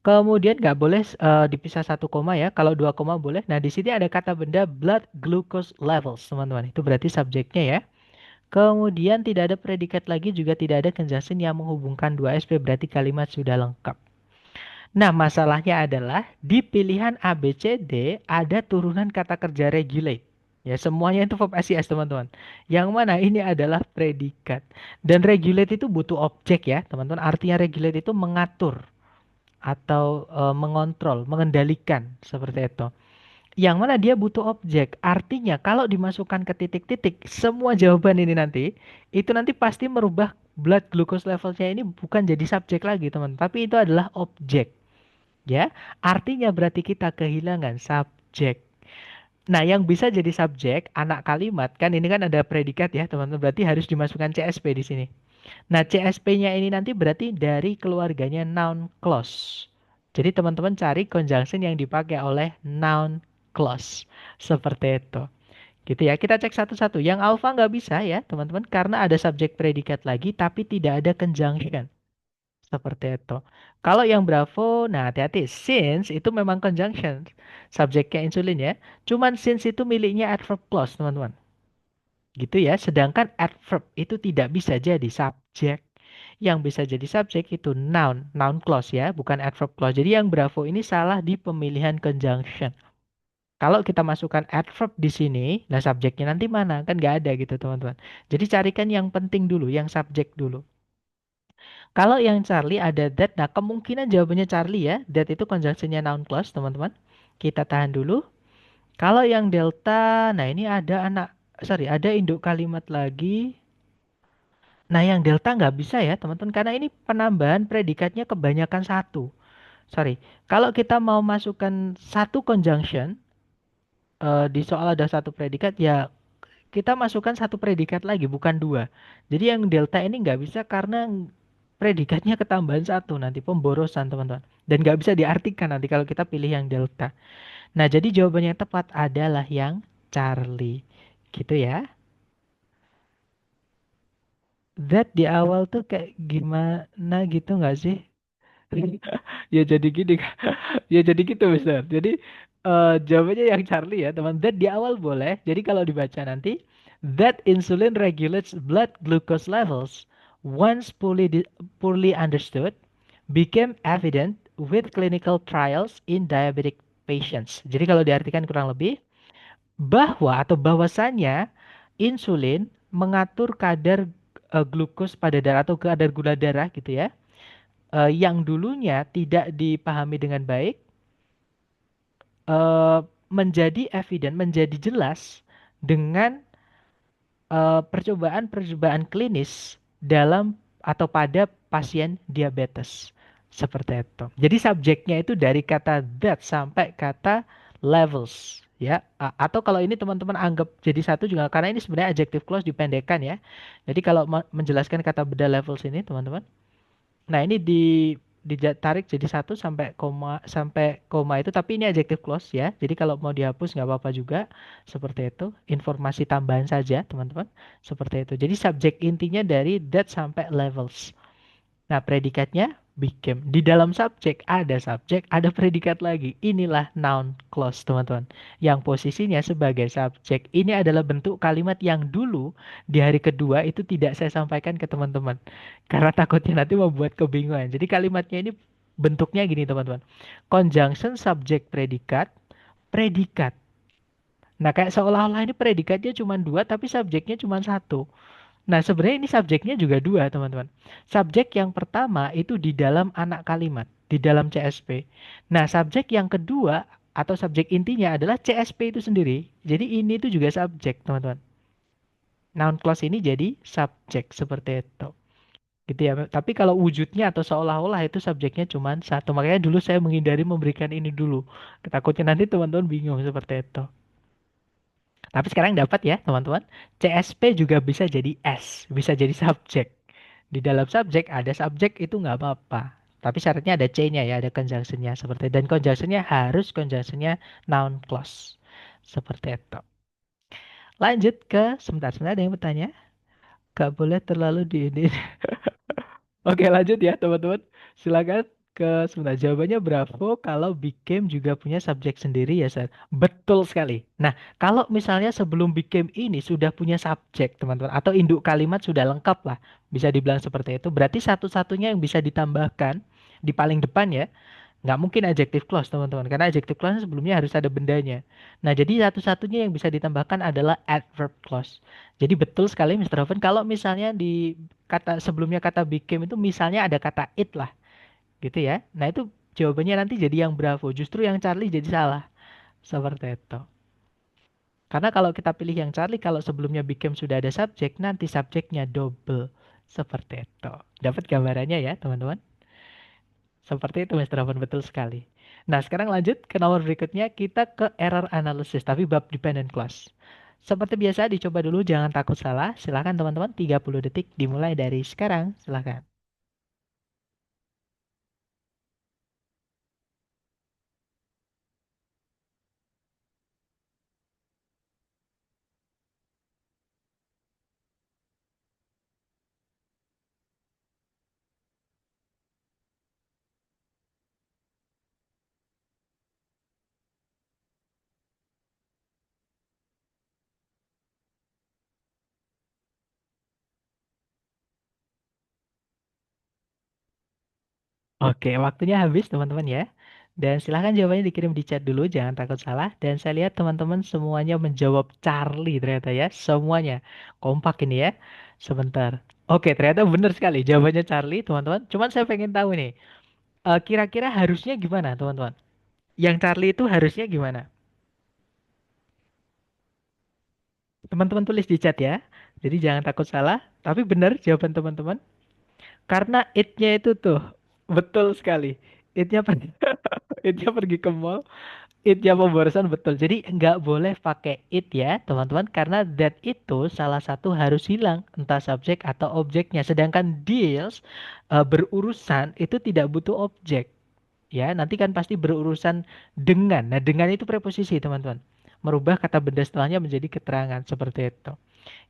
Kemudian nggak boleh dipisah satu koma ya. Kalau dua koma boleh. Nah, di sini ada kata benda blood glucose levels, teman-teman. Itu berarti subjeknya ya. Kemudian tidak ada predikat lagi, juga tidak ada conjunction yang menghubungkan dua SP, berarti kalimat sudah lengkap. Nah, masalahnya adalah di pilihan A, B, C, D ada turunan kata kerja regulate. Ya, semuanya itu verb SIS, teman-teman. Yang mana ini adalah predikat. Dan regulate itu butuh objek ya, teman-teman. Artinya regulate itu mengatur atau mengontrol, mengendalikan seperti itu. Yang mana dia butuh objek. Artinya kalau dimasukkan ke titik-titik, semua jawaban ini nanti, itu nanti pasti merubah blood glucose levelnya ini bukan jadi subjek lagi, teman. Tapi itu adalah objek. Ya, artinya berarti kita kehilangan subjek. Nah, yang bisa jadi subjek, anak kalimat, kan ini kan ada predikat ya, teman-teman. Berarti harus dimasukkan CSP di sini. Nah, CSP-nya ini nanti berarti dari keluarganya noun clause. Jadi teman-teman cari conjunction yang dipakai oleh noun clause. Seperti itu. Gitu ya. Kita cek satu-satu. Yang alpha nggak bisa ya, teman-teman. Karena ada subjek predikat lagi, tapi tidak ada conjunction. Seperti itu. Kalau yang Bravo, nah hati-hati. Since itu memang conjunction. Subjeknya insulin ya. Cuman since itu miliknya adverb clause, teman-teman. Gitu ya. Sedangkan adverb itu tidak bisa jadi subjek. Yang bisa jadi subjek itu noun, noun clause ya, bukan adverb clause. Jadi yang Bravo ini salah di pemilihan conjunction. Kalau kita masukkan adverb di sini, nah subjeknya nanti mana? Kan nggak ada gitu, teman-teman. Jadi carikan yang penting dulu, yang subjek dulu. Kalau yang Charlie ada that, nah kemungkinan jawabannya Charlie ya. That itu conjunctionnya noun clause, teman-teman. Kita tahan dulu. Kalau yang Delta, nah ini ada ada induk kalimat lagi. Nah yang Delta nggak bisa ya, teman-teman. Karena ini penambahan predikatnya kebanyakan satu. Sorry, kalau kita mau masukkan satu conjunction, di soal ada satu predikat, ya kita masukkan satu predikat lagi, bukan dua. Jadi yang delta ini nggak bisa karena predikatnya ketambahan satu nanti pemborosan teman-teman. Dan nggak bisa diartikan nanti kalau kita pilih yang delta. Nah jadi jawabannya yang tepat adalah yang Charlie. Gitu ya. That di awal tuh kayak gimana gitu nggak sih? Ya jadi gini, ya jadi gitu Mister. Jadi jawabannya yang Charlie ya teman. That di awal boleh. Jadi kalau dibaca nanti, that insulin regulates blood glucose levels once poorly understood became evident with clinical trials in diabetic patients. Jadi kalau diartikan kurang lebih bahwa atau bahwasannya insulin mengatur kadar glukos pada darah atau kadar gula darah gitu ya, yang dulunya tidak dipahami dengan baik, eh, menjadi evident, menjadi jelas dengan percobaan-percobaan klinis dalam atau pada pasien diabetes. Seperti itu. Jadi subjeknya itu dari kata that sampai kata levels. Ya, atau kalau ini teman-teman anggap jadi satu juga karena ini sebenarnya adjective clause dipendekkan ya. Jadi kalau menjelaskan kata beda levels ini teman-teman, nah, ini ditarik jadi satu sampai koma itu, tapi ini adjective clause ya. Jadi kalau mau dihapus nggak apa-apa juga. Seperti itu. Informasi tambahan saja, teman-teman. Seperti itu. Jadi subjek intinya dari that sampai levels. Nah, predikatnya. became. Di dalam subjek, ada predikat lagi. Inilah noun clause, teman-teman. Yang posisinya sebagai subjek. Ini adalah bentuk kalimat yang dulu di hari kedua itu tidak saya sampaikan ke teman-teman. Karena takutnya nanti membuat kebingungan. Jadi kalimatnya ini bentuknya gini, teman-teman. Conjunction subjek predikat, predikat. Nah, kayak seolah-olah ini predikatnya cuma dua, tapi subjeknya cuma satu. Nah, sebenarnya ini subjeknya juga dua, teman-teman. Subjek yang pertama itu di dalam anak kalimat, di dalam CSP. Nah, subjek yang kedua atau subjek intinya adalah CSP itu sendiri. Jadi ini itu juga subjek, teman-teman. Noun clause ini jadi subjek seperti itu. Gitu ya. Tapi kalau wujudnya atau seolah-olah itu subjeknya cuma satu. Makanya dulu saya menghindari memberikan ini dulu. Takutnya nanti teman-teman bingung seperti itu. Tapi sekarang dapat ya, teman-teman. CSP juga bisa jadi S, bisa jadi subjek. Di dalam subjek ada subjek itu nggak apa-apa. Tapi syaratnya ada C-nya ya, ada conjunction-nya seperti dan conjunction-nya harus conjunction-nya noun clause. Seperti itu. Lanjut ke sebentar ada yang bertanya. Gak boleh terlalu di ini. Oke, lanjut ya, teman-teman. Silakan ke sebentar. Jawabannya Bravo kalau became juga punya subjek sendiri ya, Sir. Betul sekali. Nah, kalau misalnya sebelum became ini sudah punya subjek, teman-teman, atau induk kalimat sudah lengkap lah, bisa dibilang seperti itu. Berarti satu-satunya yang bisa ditambahkan di paling depan ya, nggak mungkin adjective clause, teman-teman. Karena adjective clause sebelumnya harus ada bendanya. Nah, jadi satu-satunya yang bisa ditambahkan adalah adverb clause. Jadi betul sekali, Mr. Hoven. Kalau misalnya di kata sebelumnya kata became itu misalnya ada kata it lah, gitu ya. Nah, itu jawabannya nanti jadi yang Bravo. Justru yang Charlie jadi salah. Seperti itu. Karena kalau kita pilih yang Charlie, kalau sebelumnya became sudah ada subjek, nanti subjeknya double. Seperti itu. Dapat gambarannya ya, teman-teman? Seperti itu, Mr. Ravan, betul sekali. Nah, sekarang lanjut ke nomor berikutnya, kita ke error analysis, tapi bab dependent clause. Seperti biasa, dicoba dulu, jangan takut salah. Silakan teman-teman, 30 detik dimulai dari sekarang. Silakan. Oke, waktunya habis teman-teman ya. Dan silahkan jawabannya dikirim di chat dulu, jangan takut salah. Dan saya lihat teman-teman semuanya menjawab Charlie ternyata ya. Semuanya. Kompak ini ya. Sebentar. Oke, ternyata benar sekali jawabannya Charlie, teman-teman. Cuman saya pengen tahu nih, kira-kira harusnya gimana, teman-teman? Yang Charlie itu harusnya gimana? Teman-teman tulis di chat ya. Jadi jangan takut salah. Tapi benar jawaban teman-teman. Karena it-nya itu tuh. Betul sekali. It-nya pergi, it-nya pergi ke mall. It-nya pemborosan betul. Jadi nggak boleh pakai it ya, teman-teman. Karena that itu salah satu harus hilang. Entah subjek atau objeknya. Sedangkan deals berurusan itu tidak butuh objek. Ya, nanti kan pasti berurusan dengan. Nah, dengan itu preposisi, teman-teman. Merubah kata benda setelahnya menjadi keterangan seperti itu.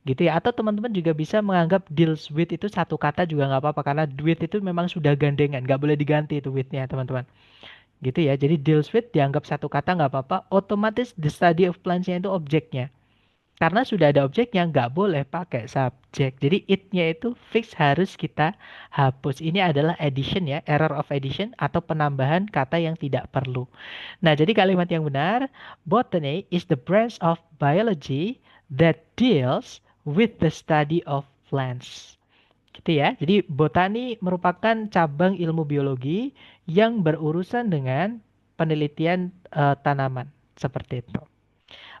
Gitu ya. Atau teman-teman juga bisa menganggap deals with itu satu kata juga nggak apa-apa karena with itu memang sudah gandengan, nggak boleh diganti itu with-nya, teman-teman. Gitu ya. Jadi deals with dianggap satu kata nggak apa-apa. Otomatis the study of plants-nya itu objeknya. Karena sudah ada objeknya, nggak boleh pakai subjek. Jadi it-nya itu fix harus kita hapus. Ini adalah addition ya, error of addition atau penambahan kata yang tidak perlu. Nah, jadi kalimat yang benar, botany is the branch of biology that deals with the study of plants. Gitu ya. Jadi botani merupakan cabang ilmu biologi yang berurusan dengan penelitian tanaman. Seperti itu.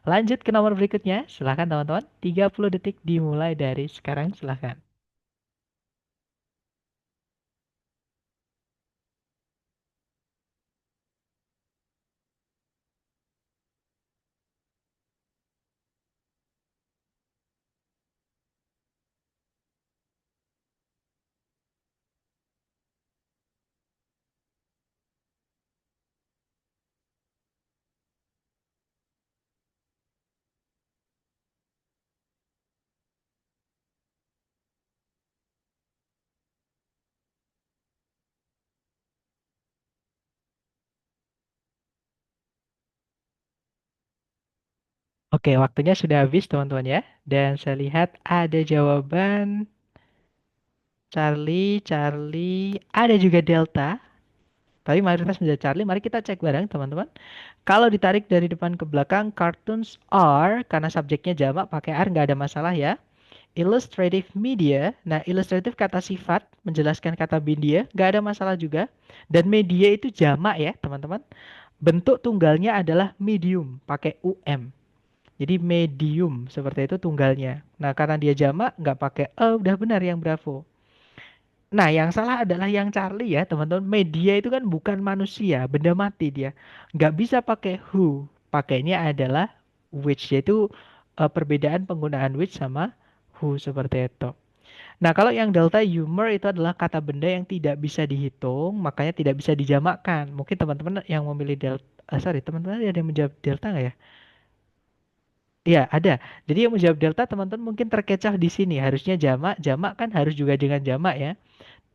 Lanjut ke nomor berikutnya. Silahkan teman-teman. 30 detik dimulai dari sekarang. Silahkan. Oke, waktunya sudah habis teman-teman ya. Dan saya lihat ada jawaban Charlie, Charlie, ada juga Delta. Tapi mayoritas menjadi Charlie. Mari kita cek bareng teman-teman. Kalau ditarik dari depan ke belakang, cartoons are, karena subjeknya jamak pakai are nggak ada masalah ya. Illustrative media, nah illustrative kata sifat, menjelaskan kata media, nggak ada masalah juga. Dan media itu jamak ya teman-teman. Bentuk tunggalnya adalah medium, pakai um. Jadi medium, seperti itu tunggalnya. Nah karena dia jamak, nggak pakai udah benar yang Bravo. Nah, yang salah adalah yang Charlie ya, teman-teman. Media itu kan bukan manusia, benda mati dia. Nggak bisa pakai who. Pakainya adalah which, yaitu perbedaan penggunaan which sama who seperti itu. Nah, kalau yang delta humor itu adalah kata benda yang tidak bisa dihitung, makanya tidak bisa dijamakkan. Mungkin teman-teman yang memilih delta, sorry, teman-teman ada yang menjawab delta nggak ya? Iya, ada. Jadi yang menjawab delta teman-teman mungkin terkecoh di sini. Harusnya jamak, jamak kan harus juga dengan jamak ya.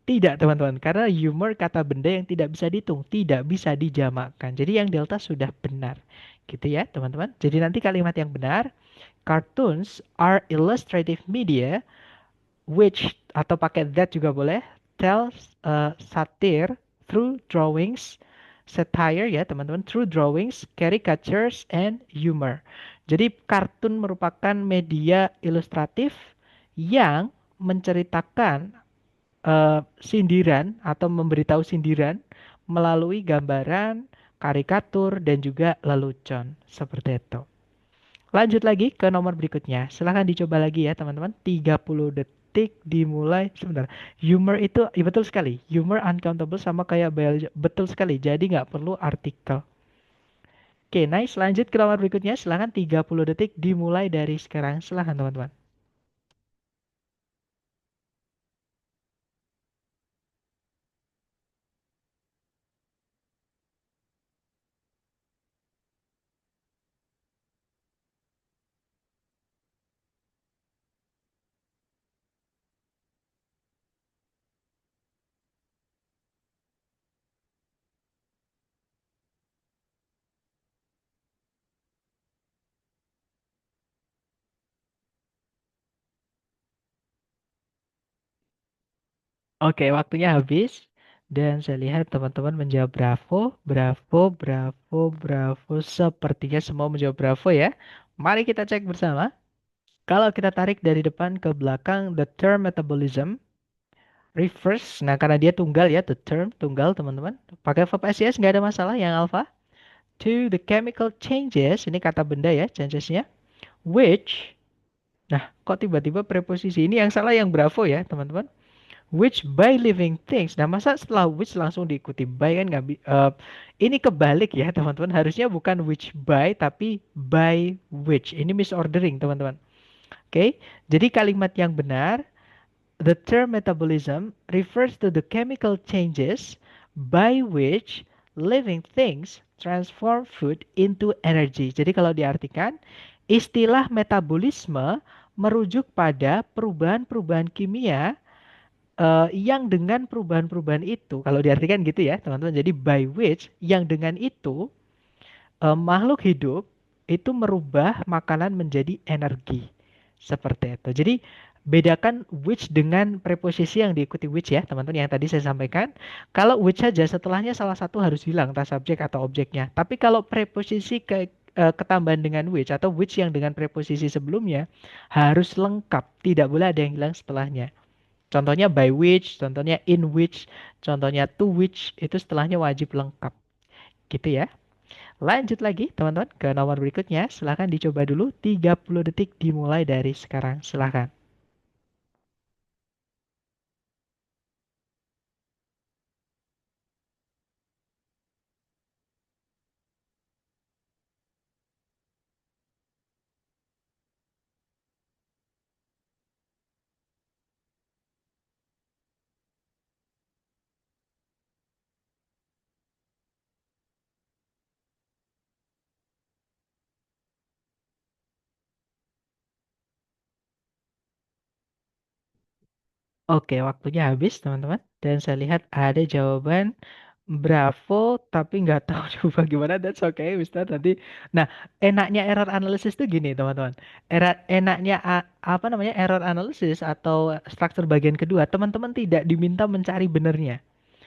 Tidak, teman-teman, karena humor kata benda yang tidak bisa dihitung, tidak bisa dijamakkan. Jadi yang delta sudah benar. Gitu ya, teman-teman. Jadi nanti kalimat yang benar, cartoons are illustrative media which atau pakai that juga boleh, tells satire through drawings, satire ya, teman-teman, through drawings, caricatures and humor. Jadi kartun merupakan media ilustratif yang menceritakan sindiran atau memberitahu sindiran melalui gambaran, karikatur, dan juga lelucon. Seperti itu. Lanjut lagi ke nomor berikutnya. Silahkan dicoba lagi ya teman-teman. 30 detik dimulai. Sebentar. Humor itu, ya betul sekali. Humor uncountable sama kayak biologi. Betul sekali. Jadi nggak perlu artikel. Oke, nice. Lanjut ke nomor berikutnya. Silahkan 30 detik dimulai dari sekarang. Silahkan teman-teman. Oke, waktunya habis. Dan saya lihat teman-teman menjawab bravo, bravo, bravo, bravo. Sepertinya semua menjawab bravo ya. Mari kita cek bersama. Kalau kita tarik dari depan ke belakang, the term metabolism refers. Nah, karena dia tunggal ya, the term tunggal teman-teman. Pakai verb SES nggak ada masalah yang alpha. To the chemical changes, ini kata benda ya, changesnya. Which, nah kok tiba-tiba preposisi ini yang salah yang bravo ya teman-teman. Which by living things. Nah, masa setelah which langsung diikuti by kan nggak ini kebalik ya, teman-teman. Harusnya bukan which by tapi by which. Ini misordering, teman-teman. Oke. Jadi kalimat yang benar, the term metabolism refers to the chemical changes by which living things transform food into energy. Jadi kalau diartikan, istilah metabolisme merujuk pada perubahan-perubahan kimia yang dengan perubahan-perubahan itu, kalau diartikan gitu ya, teman-teman. Jadi by which yang dengan itu makhluk hidup itu merubah makanan menjadi energi. Seperti itu. Jadi bedakan which dengan preposisi yang diikuti which ya, teman-teman yang tadi saya sampaikan. Kalau which saja setelahnya salah satu harus hilang entah subjek atau objeknya. Tapi kalau preposisi ketambahan dengan which atau which yang dengan preposisi sebelumnya harus lengkap, tidak boleh ada yang hilang setelahnya. Contohnya by which, contohnya in which, contohnya to which, itu setelahnya wajib lengkap. Gitu ya. Lanjut lagi teman-teman ke nomor berikutnya. Silahkan dicoba dulu 30 detik dimulai dari sekarang. Silahkan. Oke, waktunya habis teman-teman. Dan saya lihat ada jawaban Bravo, tapi nggak tahu coba gimana. That's okay, Mister. Nanti, nah, enaknya error analysis itu gini, teman-teman. Enaknya apa namanya error analysis atau struktur bagian kedua, teman-teman tidak diminta mencari benernya.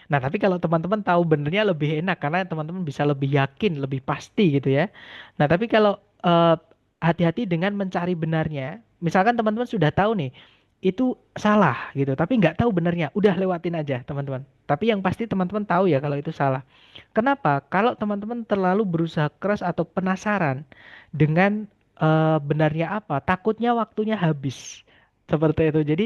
Nah, tapi kalau teman-teman tahu benernya lebih enak karena teman-teman bisa lebih yakin, lebih pasti gitu ya. Nah, tapi kalau eh, hati-hati dengan mencari benarnya. Misalkan teman-teman sudah tahu nih, itu salah gitu, tapi nggak tahu benarnya, udah lewatin aja teman-teman. Tapi yang pasti teman-teman tahu ya kalau itu salah. Kenapa? Kalau teman-teman terlalu berusaha keras atau penasaran dengan benarnya apa, takutnya waktunya habis. Seperti itu. Jadi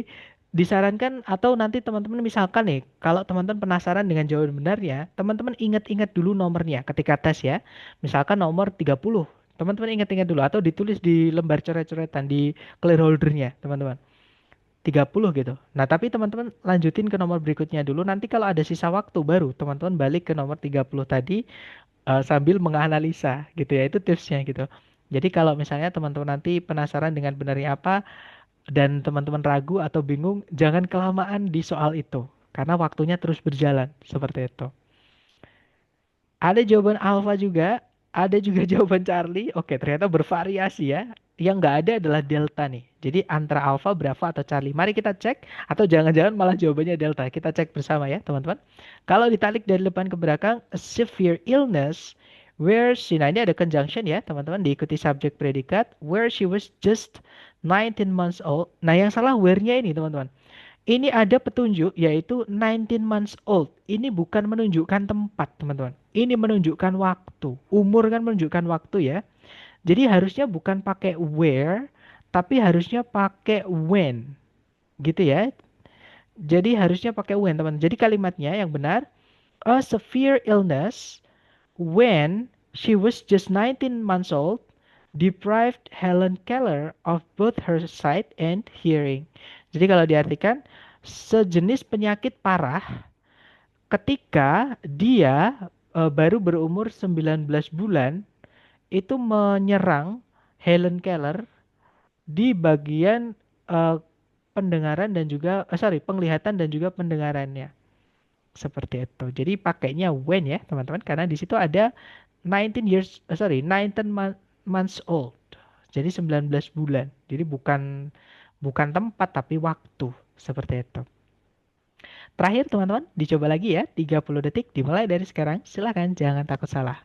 disarankan atau nanti teman-teman misalkan nih, kalau teman-teman penasaran dengan jawaban benarnya, teman-teman ingat-ingat dulu nomornya ketika tes ya. Misalkan nomor 30. Teman-teman ingat-ingat dulu atau ditulis di lembar coret-coretan di clear holdernya, teman-teman. 30 gitu. Nah, tapi teman-teman lanjutin ke nomor berikutnya dulu. Nanti kalau ada sisa waktu baru teman-teman balik ke nomor 30 tadi sambil menganalisa gitu ya. Itu tipsnya gitu. Jadi kalau misalnya teman-teman nanti penasaran dengan benarnya apa, dan teman-teman ragu atau bingung, jangan kelamaan di soal itu. Karena waktunya terus berjalan. Seperti itu. Ada jawaban alfa juga, ada juga jawaban Charlie. Oke, ternyata bervariasi ya. Yang nggak ada adalah delta nih. Jadi antara alfa, Bravo, atau Charlie. Mari kita cek. Atau jangan-jangan malah jawabannya delta. Kita cek bersama ya, teman-teman. Kalau ditarik dari depan ke belakang, a severe illness, where she, nah ini ada conjunction ya, teman-teman. Diikuti subjek predikat, where she was just 19 months old. Nah, yang salah where-nya ini, teman-teman. Ini ada petunjuk yaitu 19 months old. Ini bukan menunjukkan tempat, teman-teman. Ini menunjukkan waktu. Umur kan menunjukkan waktu ya. Jadi harusnya bukan pakai where, tapi harusnya pakai when. Gitu ya. Jadi harusnya pakai when, teman. Jadi kalimatnya yang benar, a severe illness when she was just 19 months old deprived Helen Keller of both her sight and hearing. Jadi kalau diartikan sejenis penyakit parah ketika dia baru berumur 19 bulan itu menyerang Helen Keller di bagian eh, pendengaran dan juga penglihatan dan juga pendengarannya. Seperti itu. Jadi pakainya when ya, teman-teman, karena di situ ada 19 years, 19 months old. Jadi 19 bulan. Jadi bukan bukan tempat tapi waktu. Seperti itu. Terakhir teman-teman, dicoba lagi ya. 30 detik dimulai dari sekarang. Silakan jangan takut salah.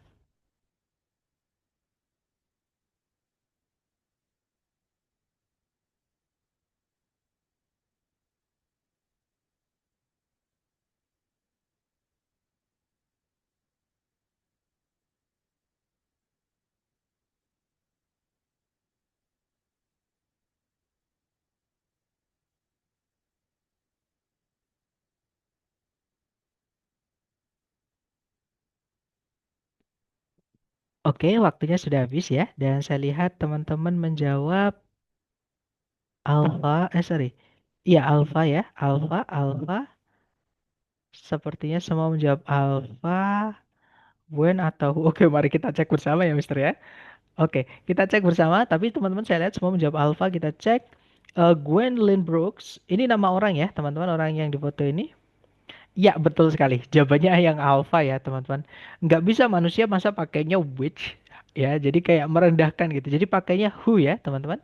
Oke, waktunya sudah habis ya. Dan saya lihat teman-teman menjawab alfa, Iya, alfa ya. Alfa, alfa. Sepertinya semua menjawab alfa. When atau oke, mari kita cek bersama ya, Mister ya. Oke, kita cek bersama. Tapi teman-teman saya lihat semua menjawab alfa. Kita cek. Gwendolyn Brooks. Ini nama orang ya, teman-teman. Orang yang difoto ini. Ya, betul sekali. Jawabannya yang alfa ya, teman-teman. Nggak bisa manusia masa pakainya which. Ya, jadi kayak merendahkan gitu. Jadi pakainya who ya, teman-teman.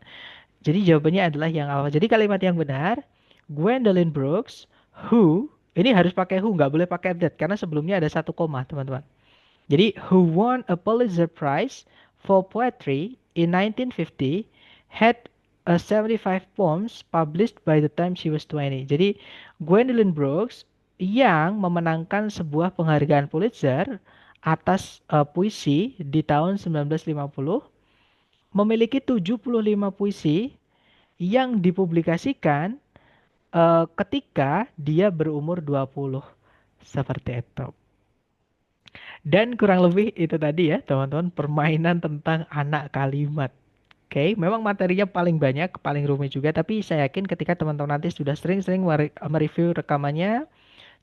Jadi jawabannya adalah yang alfa. Jadi kalimat yang benar. Gwendolyn Brooks. Who. Ini harus pakai who. Nggak boleh pakai that. Karena sebelumnya ada satu koma, teman-teman. Jadi, who won a Pulitzer Prize for Poetry in 1950 had a 75 poems published by the time she was 20. Jadi, Gwendolyn Brooks yang memenangkan sebuah penghargaan Pulitzer atas puisi di tahun 1950 memiliki 75 puisi yang dipublikasikan ketika dia berumur 20. Seperti itu. Dan kurang lebih itu tadi ya, teman-teman, permainan tentang anak kalimat. Oke, memang materinya paling banyak, paling rumit juga, tapi saya yakin ketika teman-teman nanti sudah sering-sering mereview rekamannya,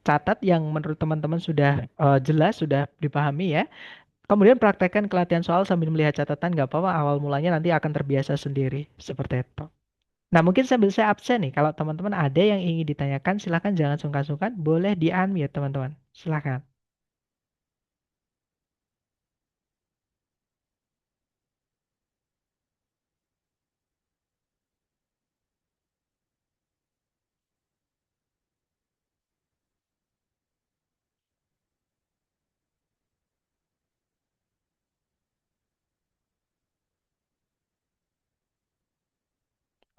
catat yang menurut teman-teman sudah jelas, sudah dipahami ya. Kemudian praktekkan kelatihan soal sambil melihat catatan, nggak apa-apa, awal mulanya nanti akan terbiasa sendiri, seperti itu. Nah, mungkin sambil saya absen nih, kalau teman-teman ada yang ingin ditanyakan, silahkan jangan sungkan-sungkan, boleh di-unmute teman-teman. Silahkan.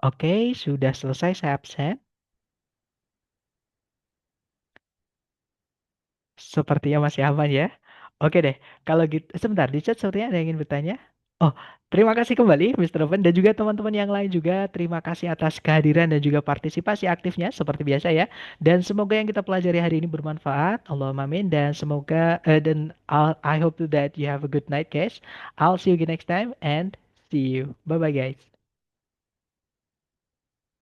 Oke, sudah selesai saya absen. Sepertinya masih aman ya. Oke deh, kalau gitu sebentar di chat sepertinya ada yang ingin bertanya. Oh, terima kasih kembali Mr. Oven dan juga teman-teman yang lain juga terima kasih atas kehadiran dan juga partisipasi aktifnya seperti biasa ya. Dan semoga yang kita pelajari hari ini bermanfaat. Allahumma amin dan semoga dan I hope that you have a good night guys. I'll see you again next time and see you. Bye bye guys.